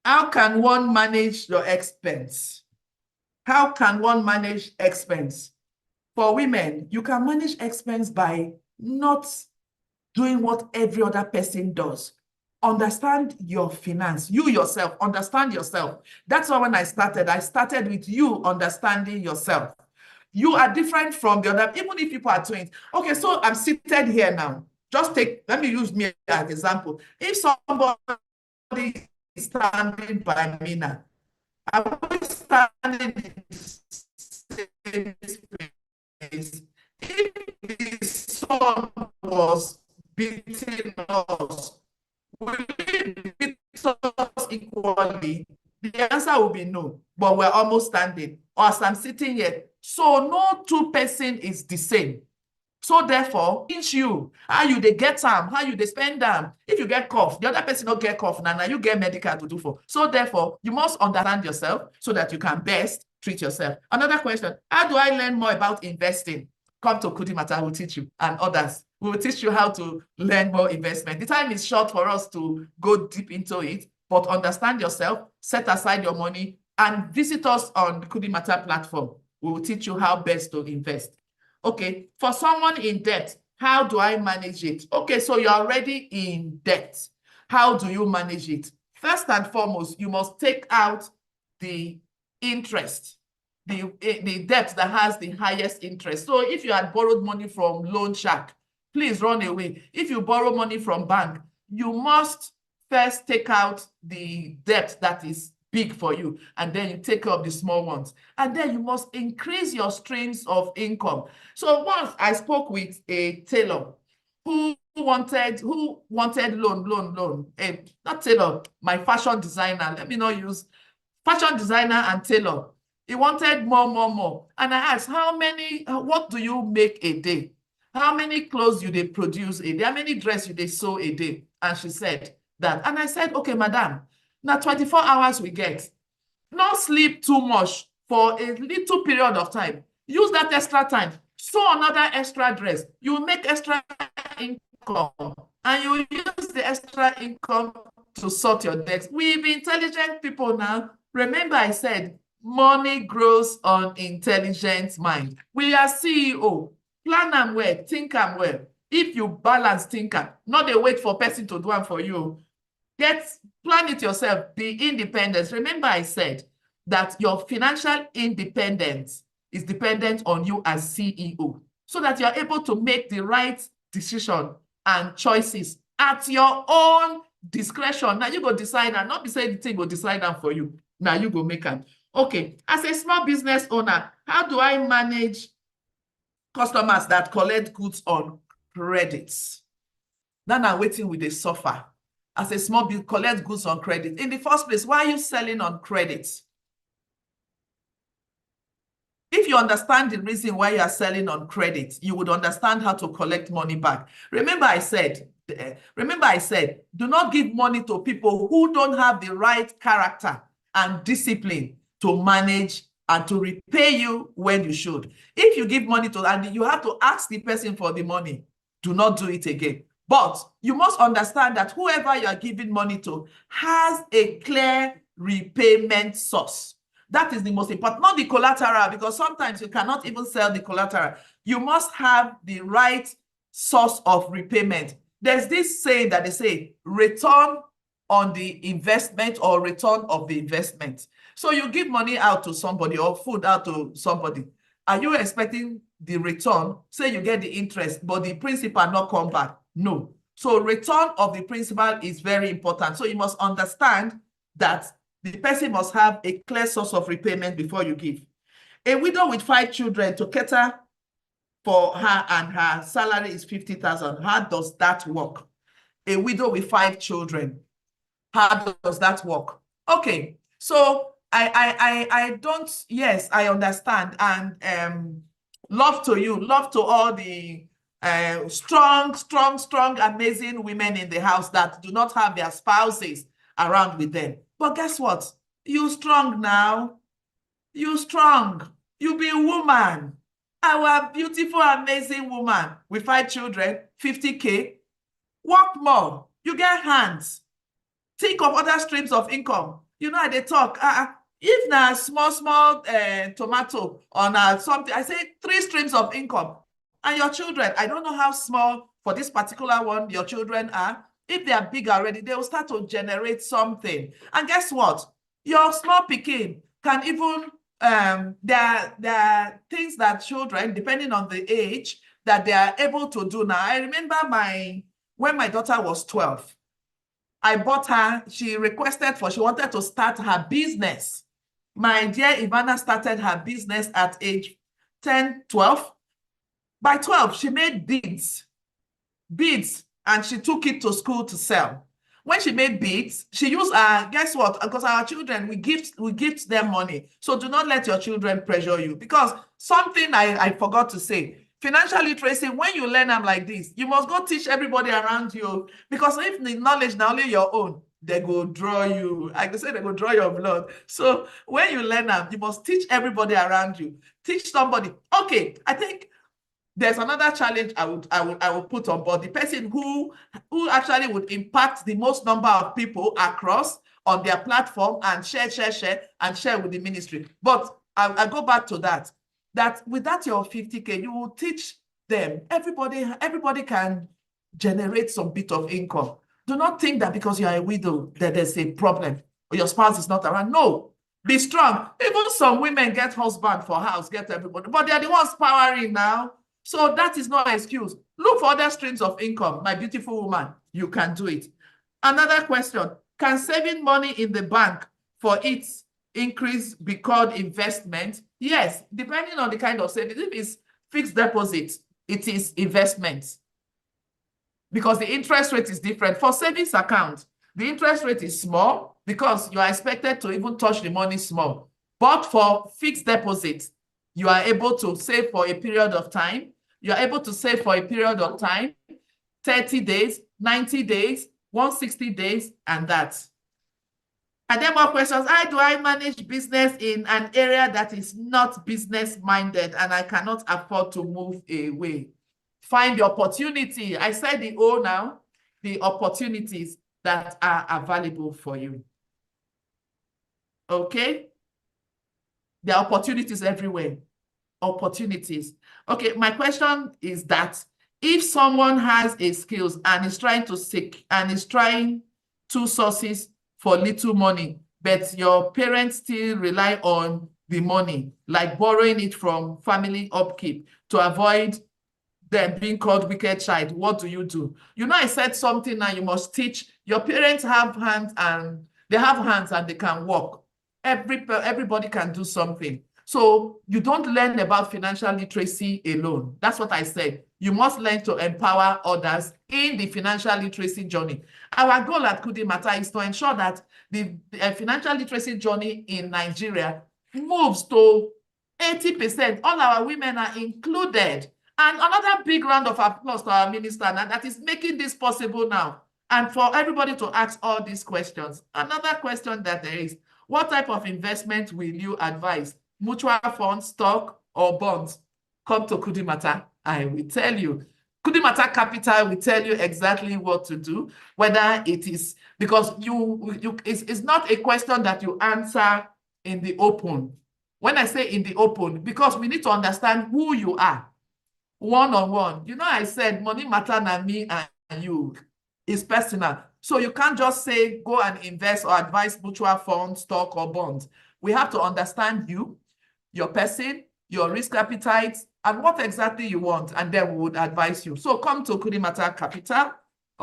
How can one manage your expense? How can one manage expense? For women, you can manage expense by not doing what every other person does. Understand your finance. You yourself, understand yourself. That's why when I started with you understanding yourself. You are different from the other, even if people are twins. Okay, so I'm seated here now. Let me use me as an example. If somebody is standing by me now, I will standing in the same space. If the sun was beating us, will it beat us equally? The answer will be no, but we're almost standing. Or as I'm sitting here, so no two person is the same. So therefore, teach you how you they get them, how you they spend them. If you get cough, the other person don't get cough, now you get medical to do for. So therefore, you must understand yourself so that you can best treat yourself. Another question, how do I learn more about investing? Come to Kudimata, I will teach you, and others. We will teach you how to learn more investment. The time is short for us to go deep into it, but understand yourself, set aside your money, and visit us on the Kudimata platform. We will teach you how best to invest. Okay, for someone in debt, how do I manage it? Okay, so you're already in debt. How do you manage it? First and foremost, you must take out the interest, the debt that has the highest interest. So if you had borrowed money from loan shark, please run away. If you borrow money from bank, you must first take out the debt that is big for you, and then you take care of the small ones. And then you must increase your streams of income. So once I spoke with a tailor who wanted loan, not tailor, my fashion designer, let me not use fashion designer and tailor. He wanted more. And I asked, what do you make a day? How many clothes you they produce a day? How many dresses you they sew a day? And she said that. And I said, okay, madam, now 24 hours we get. Not sleep too much for a little period of time. Use that extra time. Sew another extra dress. You make extra income. And you use the extra income to sort your debts. We be intelligent people now. Remember I said, money grows on intelligent mind. We are CEO. Plan them well, think them well. If you balance thinker, not dey wait for person to do one for you. Plan it yourself, be independent. Remember I said that your financial independence is dependent on you as CEO, so that you're able to make the right decision and choices at your own discretion. Now you go decide and not be saying the thing will decide them for you. Now you go make them. Okay, as a small business owner, how do I manage customers that collect goods on credits? Now I'm waiting with a suffer. As a small business, collect goods on credit. In the first place, why are you selling on credit? If you understand the reason why you are selling on credit, you would understand how to collect money back. Remember I said, do not give money to people who don't have the right character and discipline to manage and to repay you when you should. If you give money to, and you have to ask the person for the money, do not do it again. But you must understand that whoever you are giving money to has a clear repayment source. That is the most important, not the collateral, because sometimes you cannot even sell the collateral. You must have the right source of repayment. There's this saying that they say, return on the investment or return of the investment. So you give money out to somebody or food out to somebody. Are you expecting the return? Say you get the interest, but the principal not come back. No. So return of the principal is very important. So you must understand that the person must have a clear source of repayment before you give. A widow with 5 children, to cater for her and her salary is 50,000. How does that work? A widow with 5 children, how does that work? Okay, so I don't, yes, I understand. And love to you, love to all the strong, amazing women in the house that do not have their spouses around with them. But guess what? You strong now. You strong. You be a woman. Our beautiful, amazing woman with 5 children, 50K. Work more. You get hands. Think of other streams of income. You know, they talk. If na small tomato or something, I say 3 streams of income. And your children, I don't know how small for this particular one your children are. If they are big already, they will start to generate something. And guess what? Your small pikin can even, there are things that children, depending on the age, that they are able to do now. I remember when my daughter was 12, I bought her, she wanted to start her business. My dear Ivana started her business at age 10, 12. By 12, she made beads, and she took it to school to sell. When she made beads, she used, guess what? Because our children, we gift them money. So do not let your children pressure you. Because something I forgot to say, Financial literacy, when you learn them like this, you must go teach everybody around you, because if the knowledge not only your own, they go draw you. I could say they go draw your blood. So when you learn them, you must teach everybody around you. Teach somebody. Okay, I think there's another challenge I would put on board. The person who actually would impact the most number of people across on their platform and share with the ministry. But I go back to that with that your 50K, you will teach them. Everybody can generate some bit of income. Do not think that because you are a widow that there's a problem or your spouse is not around. No, be strong. Even some women get husband for house, get everybody, but they are the ones powering now. So that is no excuse. Look for other streams of income. My beautiful woman, you can do it. Another question, can saving money in the bank for its increase be called investment? Yes, depending on the kind of savings. If it's fixed deposit, it is investment, because the interest rate is different. For savings account, the interest rate is small because you are expected to even touch the money small. But for fixed deposit, you are able to save for a period of time. You are able to save for a period of time, 30 days, 90 days, 160 days, and that. And then more questions. How do I manage business in an area that is not business-minded and I cannot afford to move away? Find the opportunity. I said the O now, the opportunities that are available for you. Okay? There are opportunities everywhere. Opportunities. Okay, my question is that if someone has a skills and is trying to seek and is trying two sources for little money, but your parents still rely on the money, like borrowing it from family upkeep to avoid them being called wicked child, what do? You know, I said something now, you must teach. Your parents have hands and they can walk. Everybody can do something. So you don't learn about financial literacy alone. That's what I said. You must learn to empower others in the financial literacy journey. Our goal at Kudimata is to ensure that the financial literacy journey in Nigeria moves to 80%. All our women are included. And another big round of applause to our minister that is making this possible now. And for everybody to ask all these questions. Another question that there is, what type of investment will you advise? Mutual funds, stock, or bonds? Come to Kudimata, I will tell you. Kudimata Capital will tell you exactly what to do, whether it is, because it's not a question that you answer in the open. When I say in the open, because we need to understand who you are, one-on-one. You know, I said money matter na me and you. It's personal. So you can't just say, go and invest or advise mutual funds, stock, or bonds. We have to understand you, your person, your risk appetite, and what exactly you want, and then we would advise you. So come to Kudimata Capital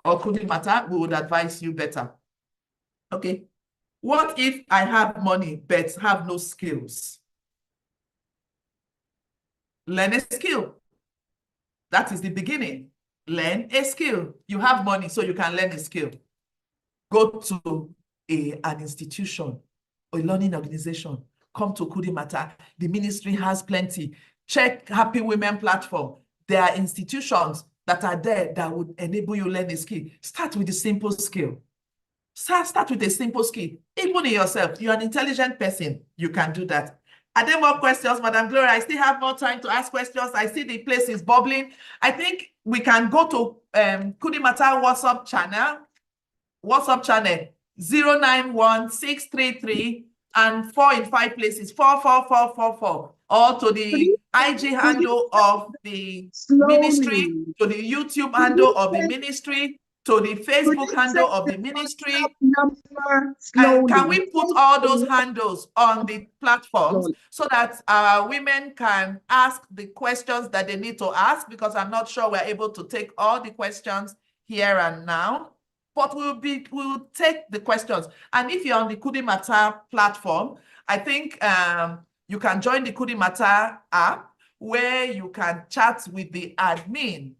or Kudimata, we would advise you better. Okay. What if I have money but have no skills? Learn a skill. That is the beginning. Learn a skill. You have money, so you can learn a skill. Go to an institution, a learning organization. Come to Kudimata. The ministry has plenty. Check Happy Women platform. There are institutions that are there that would enable you to learn a skill. Start with a simple skill. Start with a simple skill. Even in yourself, you're an intelligent person. You can do that. Are there more questions, Madam Gloria? I still have more time to ask questions. I see the place is bubbling. I think we can go to Kudimata WhatsApp channel. 091-633 and 4 in 5 places, 44444, or to the IG handle of the ministry, to the YouTube handle of the ministry, to the Facebook handle of the ministry. And can we put all those handles on the platforms so that our women can ask the questions that they need to ask? Because I'm not sure we're able to take all the questions here and now. But we'll take the questions. And if you're on the Kudimata platform, I think you can join the Kudimata app where you can chat with the admin.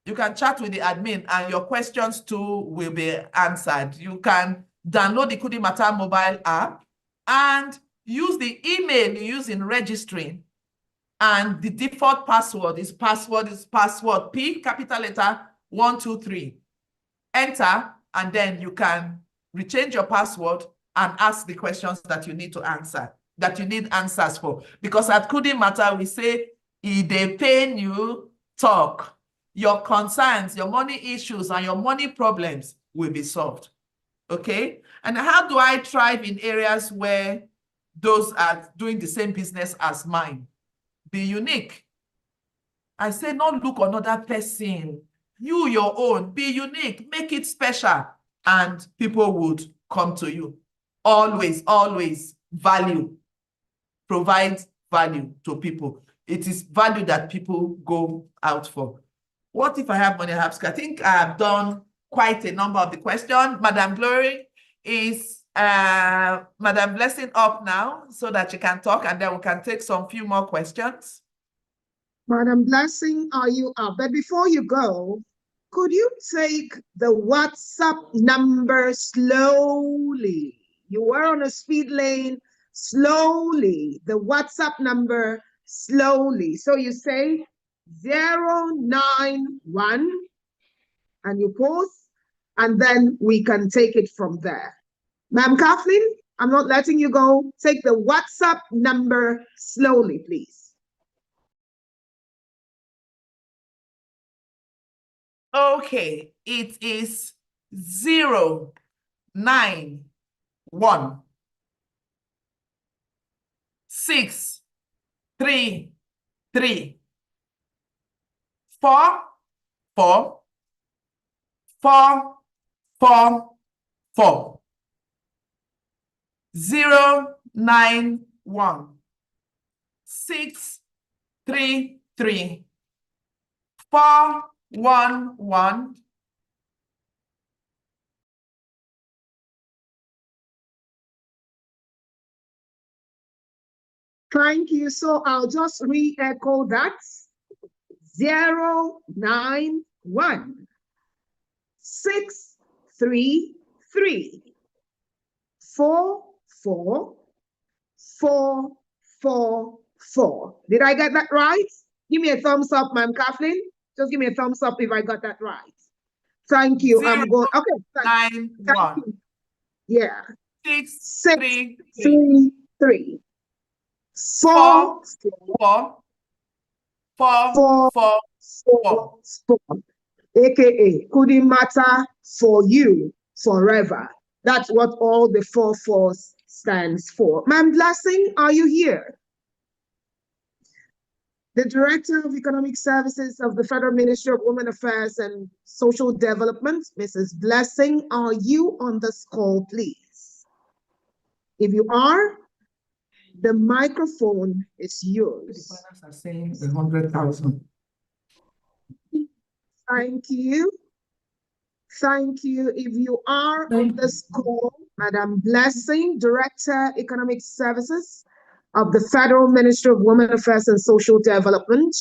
You can chat with the admin and your questions too will be answered. You can download the Kudimata mobile app and use the email you use in registering And the default password is password P, capital letter 123. Enter, and then you can rechange your password and ask the questions that you need to answer, that you need answers for. Because at Couldn't Matter, we say, if they pain you, talk. Your concerns, your money issues, and your money problems will be solved. Okay? And how do I thrive in areas where those are doing the same business as mine? Be unique. I say, not look another person. You, your own, be unique, make it special, and people would come to you. Always, always value. Provide value to people. It is value that people go out for. What if I have money? I think I have done quite a number of the questions. Madam Glory, is Madam Blessing up now so that you can talk, and then we can take some few more questions? Madam Blessing, are you up? But before you go, could you take the WhatsApp number slowly? You were on a speed lane, slowly. The WhatsApp number slowly. So you say 091 and you pause, and then we can take it from there. Ma'am Kathleen, I'm not letting you go. Take the WhatsApp number slowly, please. Okay, it is 091 633 44444 091 633 411 Thank you. So I'll just re-echo that. 091 633 44444. Did I get that right? Give me a thumbs up, Ma'am Kathleen. Just give me a thumbs up if I got that right. Thank you. I'm going. Okay. Thank you. Yeah. 633 44444. AKA Couldn't Matter for You Forever. That's what all the 4-4s stands for. Ma'am Blessing, are you here? The Director of Economic Services of the Federal Ministry of Women Affairs and Social Development, Mrs. Blessing, are you on this call, please? If you are, the microphone is yours. Are saying 100,000. Thank you. Thank you. If you are on this call, Madam Blessing, Director, Economic Services of the Federal Ministry of Women Affairs and Social Development,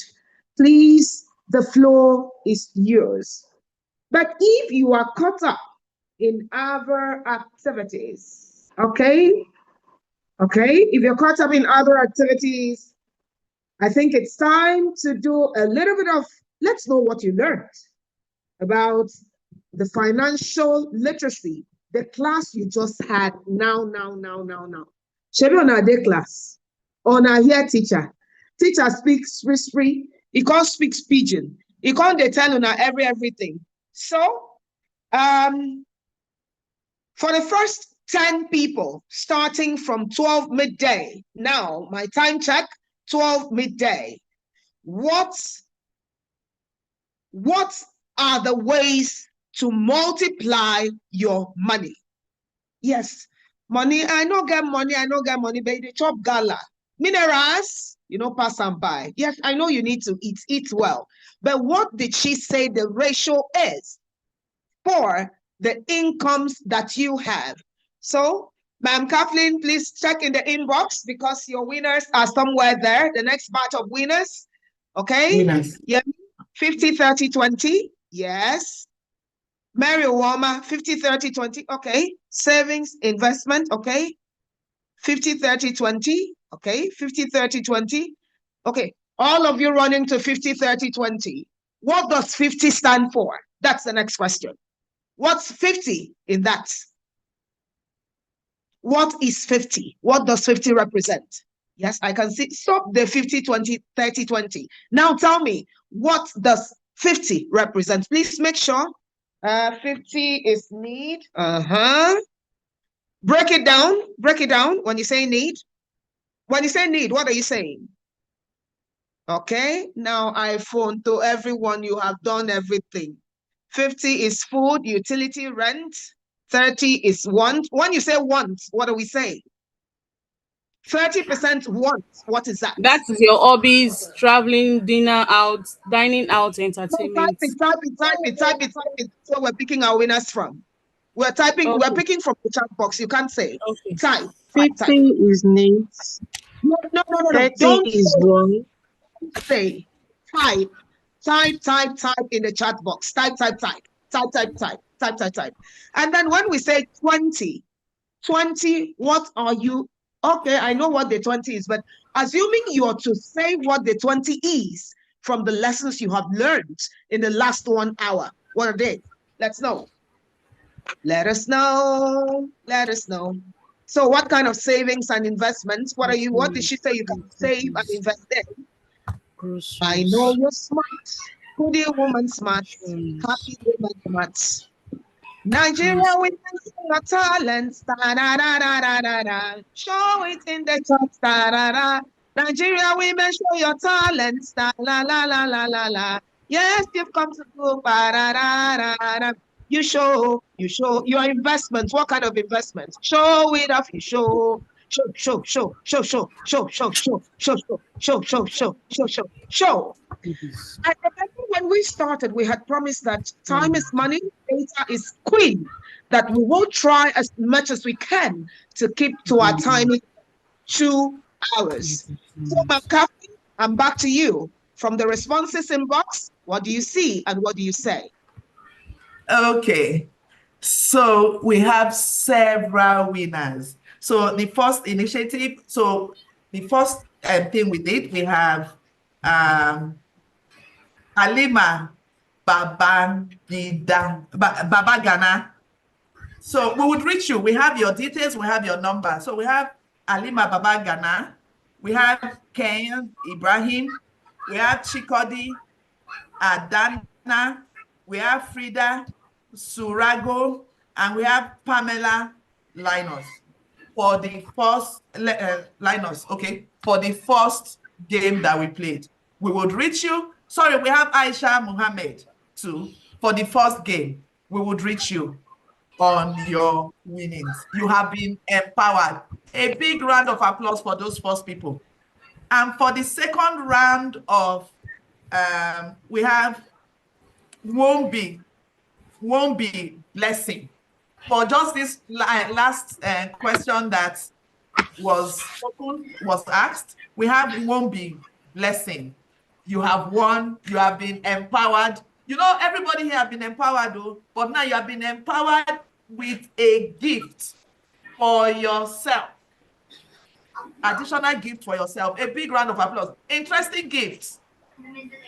please, the floor is yours. But if you are caught up in other activities, okay? If you're caught up in other activities, I think it's time to do a little bit of, let's know what you learned about the financial literacy, the class you just had now. Shebi on our day class, on our here teacher. Teacher speaks free. He can't speak pidgin. He can't tell on everything. So, for the first 10 people, starting from 12 midday, now my time check, 12 midday. What are the ways to multiply your money? Yes, money, I know get money, but they chop gala. Minerals, pass and buy. Yes, I know you need to eat well. But what did she say the ratio is for the incomes that you have? So, Ma'am Kathleen, please check in the inbox because your winners are somewhere there. The next batch of winners, okay? Winners. Yeah, 50, 30, 20. Yes. Mary Owama, 50, 30, 20. Okay. Savings, investment. Okay. 50, 30, 20. Okay. 50, 30, 20. Okay. All of you running to 50, 30, 20. What does 50 stand for? That's the next question. What's 50 in that? What is 50? What does 50 represent? Yes, I can see. Stop the 50, 20, 30, 20. Now tell me, what does 50 represent? Please make sure. 50 is need. Break it down. Break it down when you say need. When you say need, what are you saying? Okay, now iPhone to everyone, you have done everything. 50 is food, utility, rent. 30 is want. When you say want, what are we saying? 30% want. What is that? That is your hobbies, traveling, dining out, entertainment. Type it. So we're picking our winners from. We're typing, we're Okay. picking from the chat box. You can't say. Okay. Type. 50 is needs. No. 30 Don't is one. say. Type in the chat box. Type. And then when we say 20, what are you? Okay, I know what the 20 is, but assuming you're to say what the 20 is from the lessons you have learned in the last 1 hour, what are they? Let's know. Let us know. So what kind of savings and investments? What did she say you can save and invest in? Groceries. I know you're smart. Good woman smart. Happy woman smart. Nigeria women show your talents. Show it in the chat. Nigeria women show your talents. La. Yes, you've come to go. You show your investments. What kind of investments? Show it off. You show. Show. I remember when we started, we had promised that time is money, data is queen, that we will try as much as we can to keep to our timing 2 hours. So, Ma'am Kathy, I'm back to you. From the responses inbox, what do you see and what do you say? Okay, so we have several winners. So the first initiative, the first thing we did, we have Halima Babagana. So we would reach you. We have your details, we have your number. So we have Halima Babagana, we have Ken Ibrahim, we have Chikodi Adana, we have Frida Surago, and we have Pamela Linus for the first Linus, okay, for the first game that we played. We would reach you. Sorry, we have Aisha Muhammad too. For the first game, we would reach you on your winnings. You have been empowered. A big round of applause for those first people. And for the second round of, we have Wombi Blessing. For just this last question that was asked, we have Wombi Blessing. You have won, you have been empowered. You know, everybody here have been empowered though, but now you have been empowered with a gift for yourself. Additional gift for yourself. A big round of applause. Interesting gifts.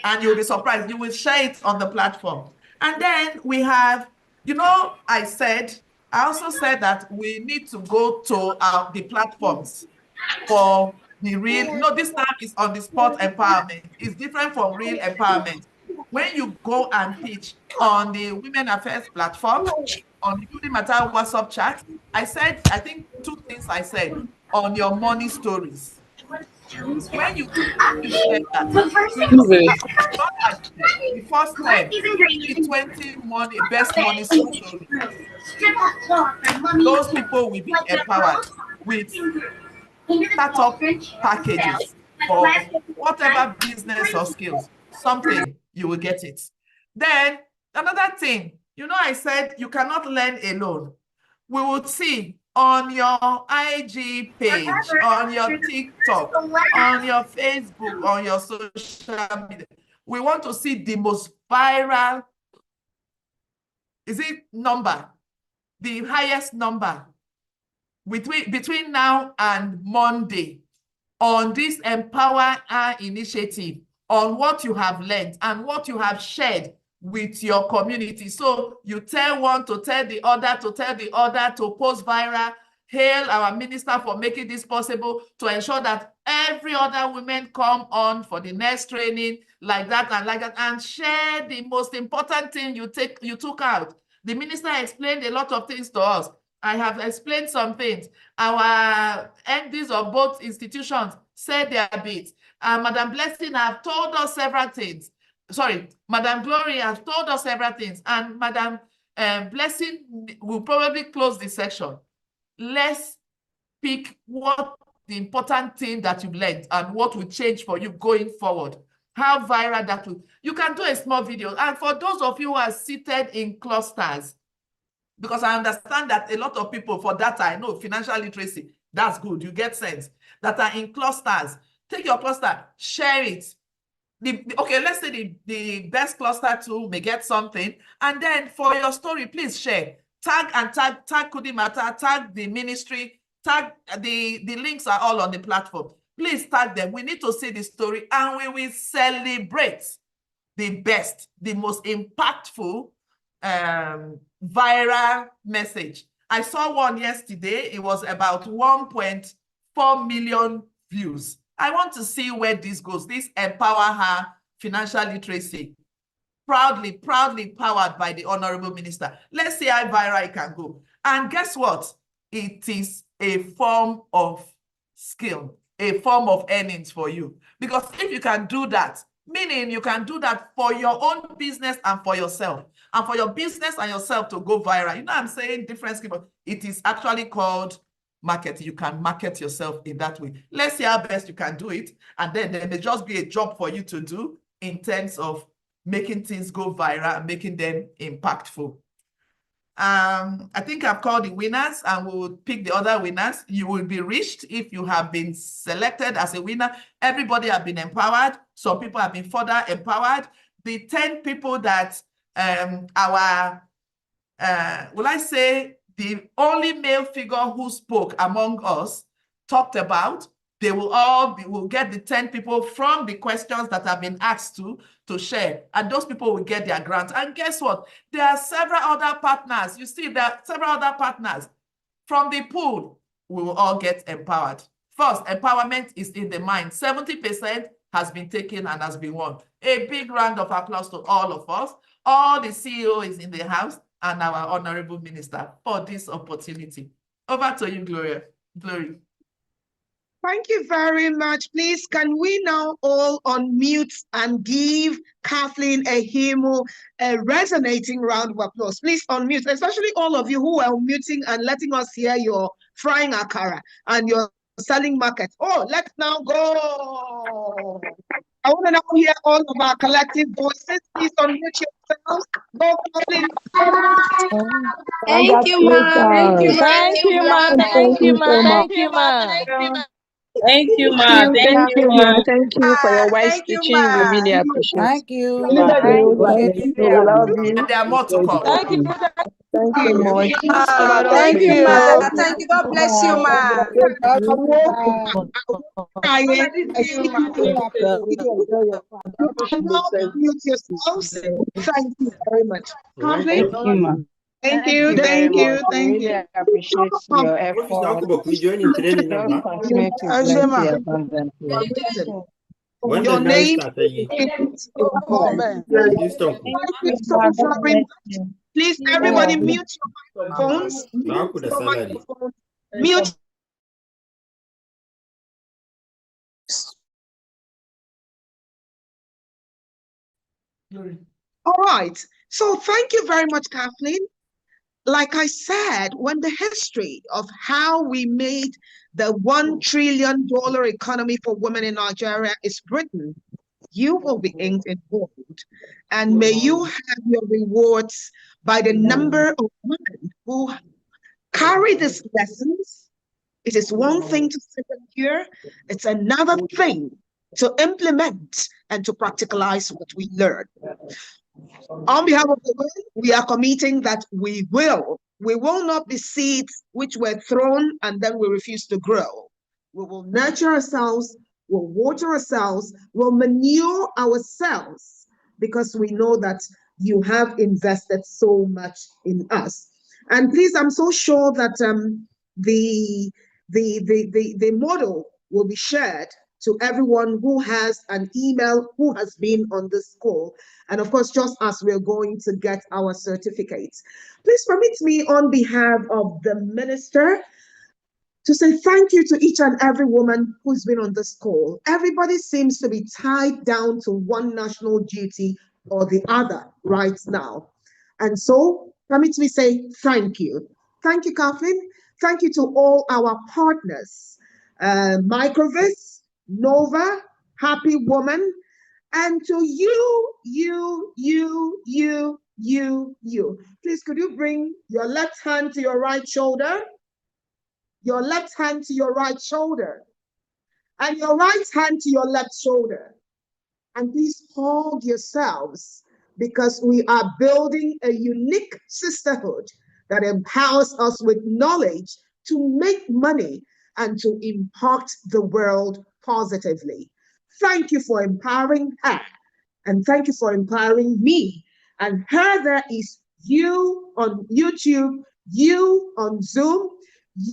And you'll be surprised. You will share it on the platform. And then we have, you know, I also said that we need to go to the platforms for the real, no, this time is on the spot empowerment. It's different from real empowerment. When you go and pitch on the Women Affairs platform, on the Building Matter WhatsApp chat, I think 2 things I said on your money stories. When you share that, the first time, 20 best money stories. Those people will be empowered with startup packages for whatever business or skills, something, you will get it. Then another thing, you know, I said you cannot learn alone. We would see on your IG page, on your TikTok, on your Facebook, on your social media. We want to see the most viral, number, the highest number between now and Monday. on this EmpowerHER initiative, on what you have learned and what you have shared with your community. So you tell one to tell the other, to post viral, hail our minister for making this possible, to ensure that every other woman come on for the next training like that, and share the most important thing you took out. The minister explained a lot of things to us. I have explained some things. Our MDs of both institutions said their bit. Madam Blessing have told us several things. Sorry, Madam Glory has told us several things, and Madam Blessing will probably close this section. Let's pick what the important thing that you've learned and what will change for you going forward. How viral that will. You can do a small video. And for those of you who are seated in clusters, because I understand that a lot of people, for data, I know financial literacy, that's good, you get sense, that are in clusters. Take your cluster, share it. Okay, let's say the best cluster tool may get something, and then for your story, please share. Tag Kudimata, tag the ministry, tag the links are all on the platform. Please tag them. We need to see the story, and we will celebrate the best, the most impactful viral message. I saw one yesterday. It was about 1.4 million views. I want to see where this goes. This EmpowerHER financial literacy, proudly powered by the Honorable Minister. Let's see how viral it can go. And guess what? It is a form of skill, a form of earnings for you. Because if you can do that, meaning you can do that for your own business and for yourself, and for your business and yourself to go viral. You know, I'm saying different skill, but it is actually called market. You can market yourself in that way. Let's see how best you can do it. And then there may just be a job for you to do in terms of making things go viral and making them impactful. I think I've called the winners, and we will pick the other winners. You will be reached if you have been selected as a winner. Everybody have been empowered. Some people have been further empowered. The 10 people that will I say, the only male figure who spoke among us talked about, they will will get the 10 people from the questions that have been asked to share, and those people will get their grant. And guess what? There are several other partners. You see, there are several other partners from the pool. We will all get empowered. First, empowerment is in the mind. 70% has been taken and has been won. A big round of applause to all of us. All the CEOs in the house and our Honorable Minister for this opportunity. Over to you, Gloria. Glory. Thank you very much. Please, can we now all unmute and give Kathleen Ehimo a resonating round of applause? Please unmute, especially all of you who are muting and letting us hear your frying akara and your selling market. Oh, let's now go. I want to now hear all of our collective voices. Please unmute yourselves. Go, Kathleen. Thank you, Ma. Thank you, Ma. Thank you, ma. Thank you, ma. Thank you, ma. Thank you, ma. Thank you, ma. Thank you for your wise Thank you, teaching. We Ma. really appreciate it. Thank you. Thank you. Appreciate We love you. you. And there are more to come. Thank you. Thank you much. Thank you, you. Ma. Thank you. God bless you, Ma. God bless Mute yourselves. Thank you very much. Kathleen? Thank you, ma. Thank you. Thank you. We really appreciate your effort. Just continue to bless you abundantly. Your name is Please, everybody mute your microphones. Mute. All right. So thank you very much, Kathleen. Like I said, when the history of how we made the $1 trillion economy for women in Nigeria is written, you will be inked in gold. And may you have your rewards by the number of women who carry these lessons. It is one thing to sit here, it's another thing to implement and to practicalize what we learn. On behalf of the women, we are committing that we will not be seeds which were thrown and then we refuse to grow. We will nurture ourselves, we'll water ourselves, we'll manure ourselves, because we know that you have invested so much in us. And please, I'm so sure that the model will be shared to everyone who has an email, who has been on this call. And of course, just as we're going to get our certificates. Please permit me, on behalf of the minister, to say thank you to each and every woman who's been on this call. Everybody seems to be tied down to one national duty or the other right now. And so, permit me say thank you. Thank you, Kathleen. Thank you to all our partners, Microvis, Nova, Happy Woman, and to you. Please, could you bring your left hand to your right shoulder? Your left hand to your right shoulder, and your right hand to your left shoulder. And please hold yourselves, because we are building a unique sisterhood that empowers us with knowledge to make money and to impact the world positively. Thank you for empowering her, and thank you for empowering me. And her, there is you on YouTube, you on Zoom,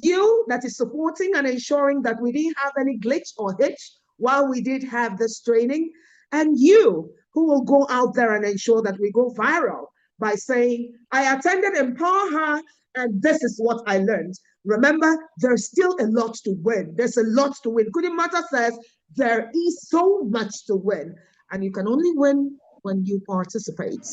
you that is supporting and ensuring that we didn't have any glitch or hitch while we did have this training, and you who will go out there and ensure that we go viral by saying, I attended EmpowerHER and this is what I learned. Remember, there's still a lot to win. There's a lot to win. Kudimata says there is so much to win, and you can only win when you participate.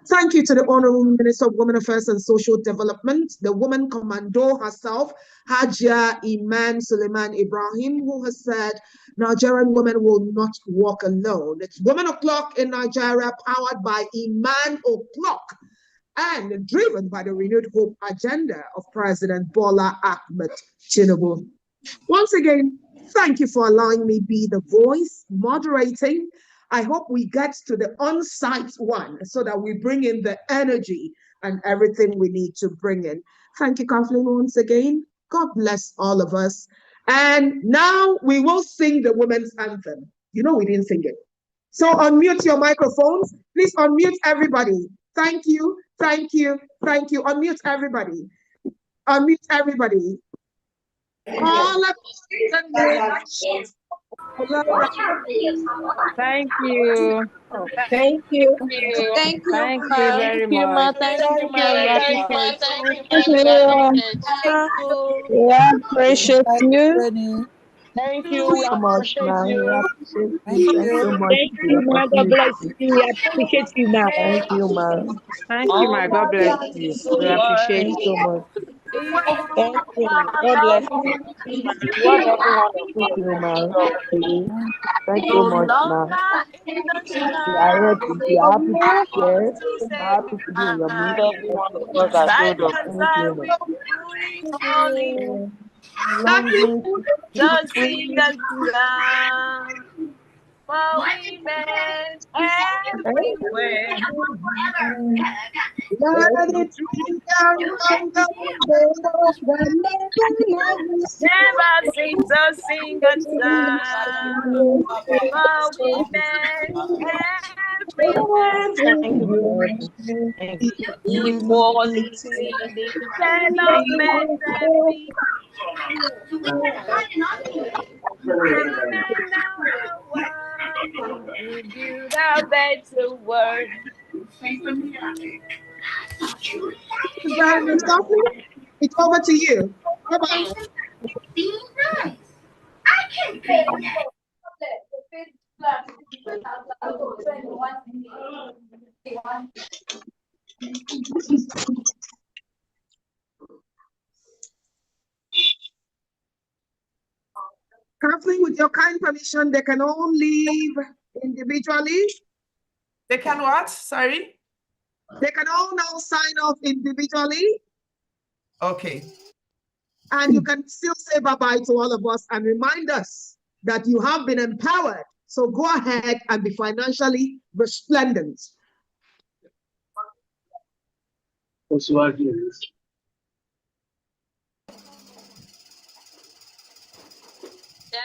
Thank you to the Honorable Minister of Women Affairs and Social Development, the woman commando herself, Hajia Iman Suleiman Ibrahim, who has said Nigerian women will not walk alone. It's Women O'Clock in Nigeria, powered by Iman O'Clock and driven by the renewed hope agenda of President Bola Ahmed Tinubu. Once again, thank you for allowing me be the voice moderating. I hope we get to the on-site one so that we bring in the energy and everything we need to bring in. Thank you, Kathleen, once again. God bless all of us. And now we will sing the women's anthem. You know we didn't sing it. So unmute your microphones. Please unmute everybody. Thank you, thank you, thank you. Unmute everybody. Unmute everybody. All of Thank you. Thank you. Thank you, Thank you ma. very Thank you, ma. much. Thank you, ma. We appreciate. Thank you. Thank you. We appreciate you Thank you. so We much, appreciate man. We you. appreciate you. Thank you so much Thank for you, the ma. God bless opportunity. you. We appreciate you, ma. Thank you, man. Thank you, All my God bless power you. is the We appreciate Thank word. you you. so much. Thank you. God bless you. You want everyone of Thank God. you, man. God. Thank you No much, man. longer in the We are shadow. ready. We are happy to share. To We say are happy to be in your Give midst. goodbye. Thank everyone you, of man. God that Side showed up. by Thank you, side man. with Holy Holy, Long way to just sing and sing for women everywhere. let it ring around the Never cease to sing and sing for women everywhere. Thank you for everything. Thank Equality, development, and peace. Women are one to build a better world. very much, Kathleen. It's over to you. Bye-bye. Kathleen, with your kind permission, they can all leave individually. They can what? Sorry? They can all now sign off individually. Okay. And you can still say bye-bye to all of us and remind us that you have been empowered. So go ahead and be financially resplendent.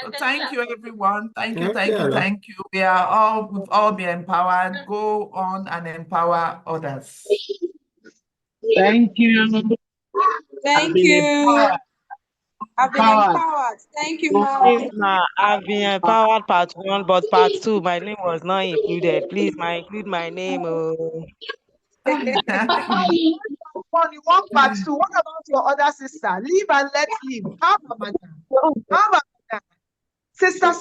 So thank you, everyone. Thank you, thank you, thank you. We've all been empowered. Go on and empower others. Thank you. Thank you. I've been empowered. Thank you, Ma. Please, ma, I've been empowered part 1, but part 2, my name was not included. Please, ma, include my name. Oh. You want part 2. What about your other sister? Live and let live. How about madam? How about madam? Sister.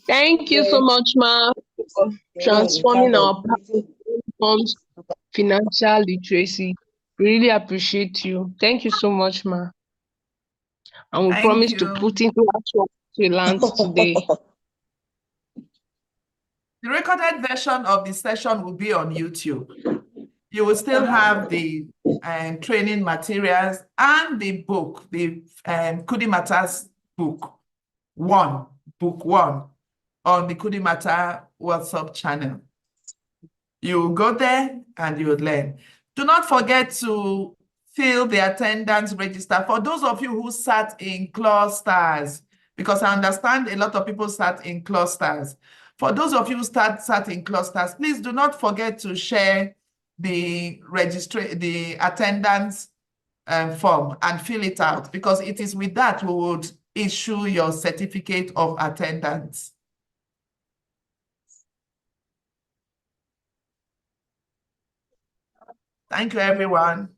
Thank you so much, Ma, for transforming our platforms financial literacy. Really appreciate you. Thank you so much, Ma. And we Thank promise to you. put into action what we learned today. The recorded version of the session will be on YouTube. You will still have the training materials and the book, the Kudi Matters book one on the Kudi Matter WhatsApp channel. You will go there and you will learn. Do not forget to fill the attendance register. For those of you who sat in clusters, because I understand a lot of people sat in clusters. For those of you who sat in clusters, please do not forget to share the attendance form and fill it out, because it is with that we would issue your certificate of attendance. Thank you, everyone.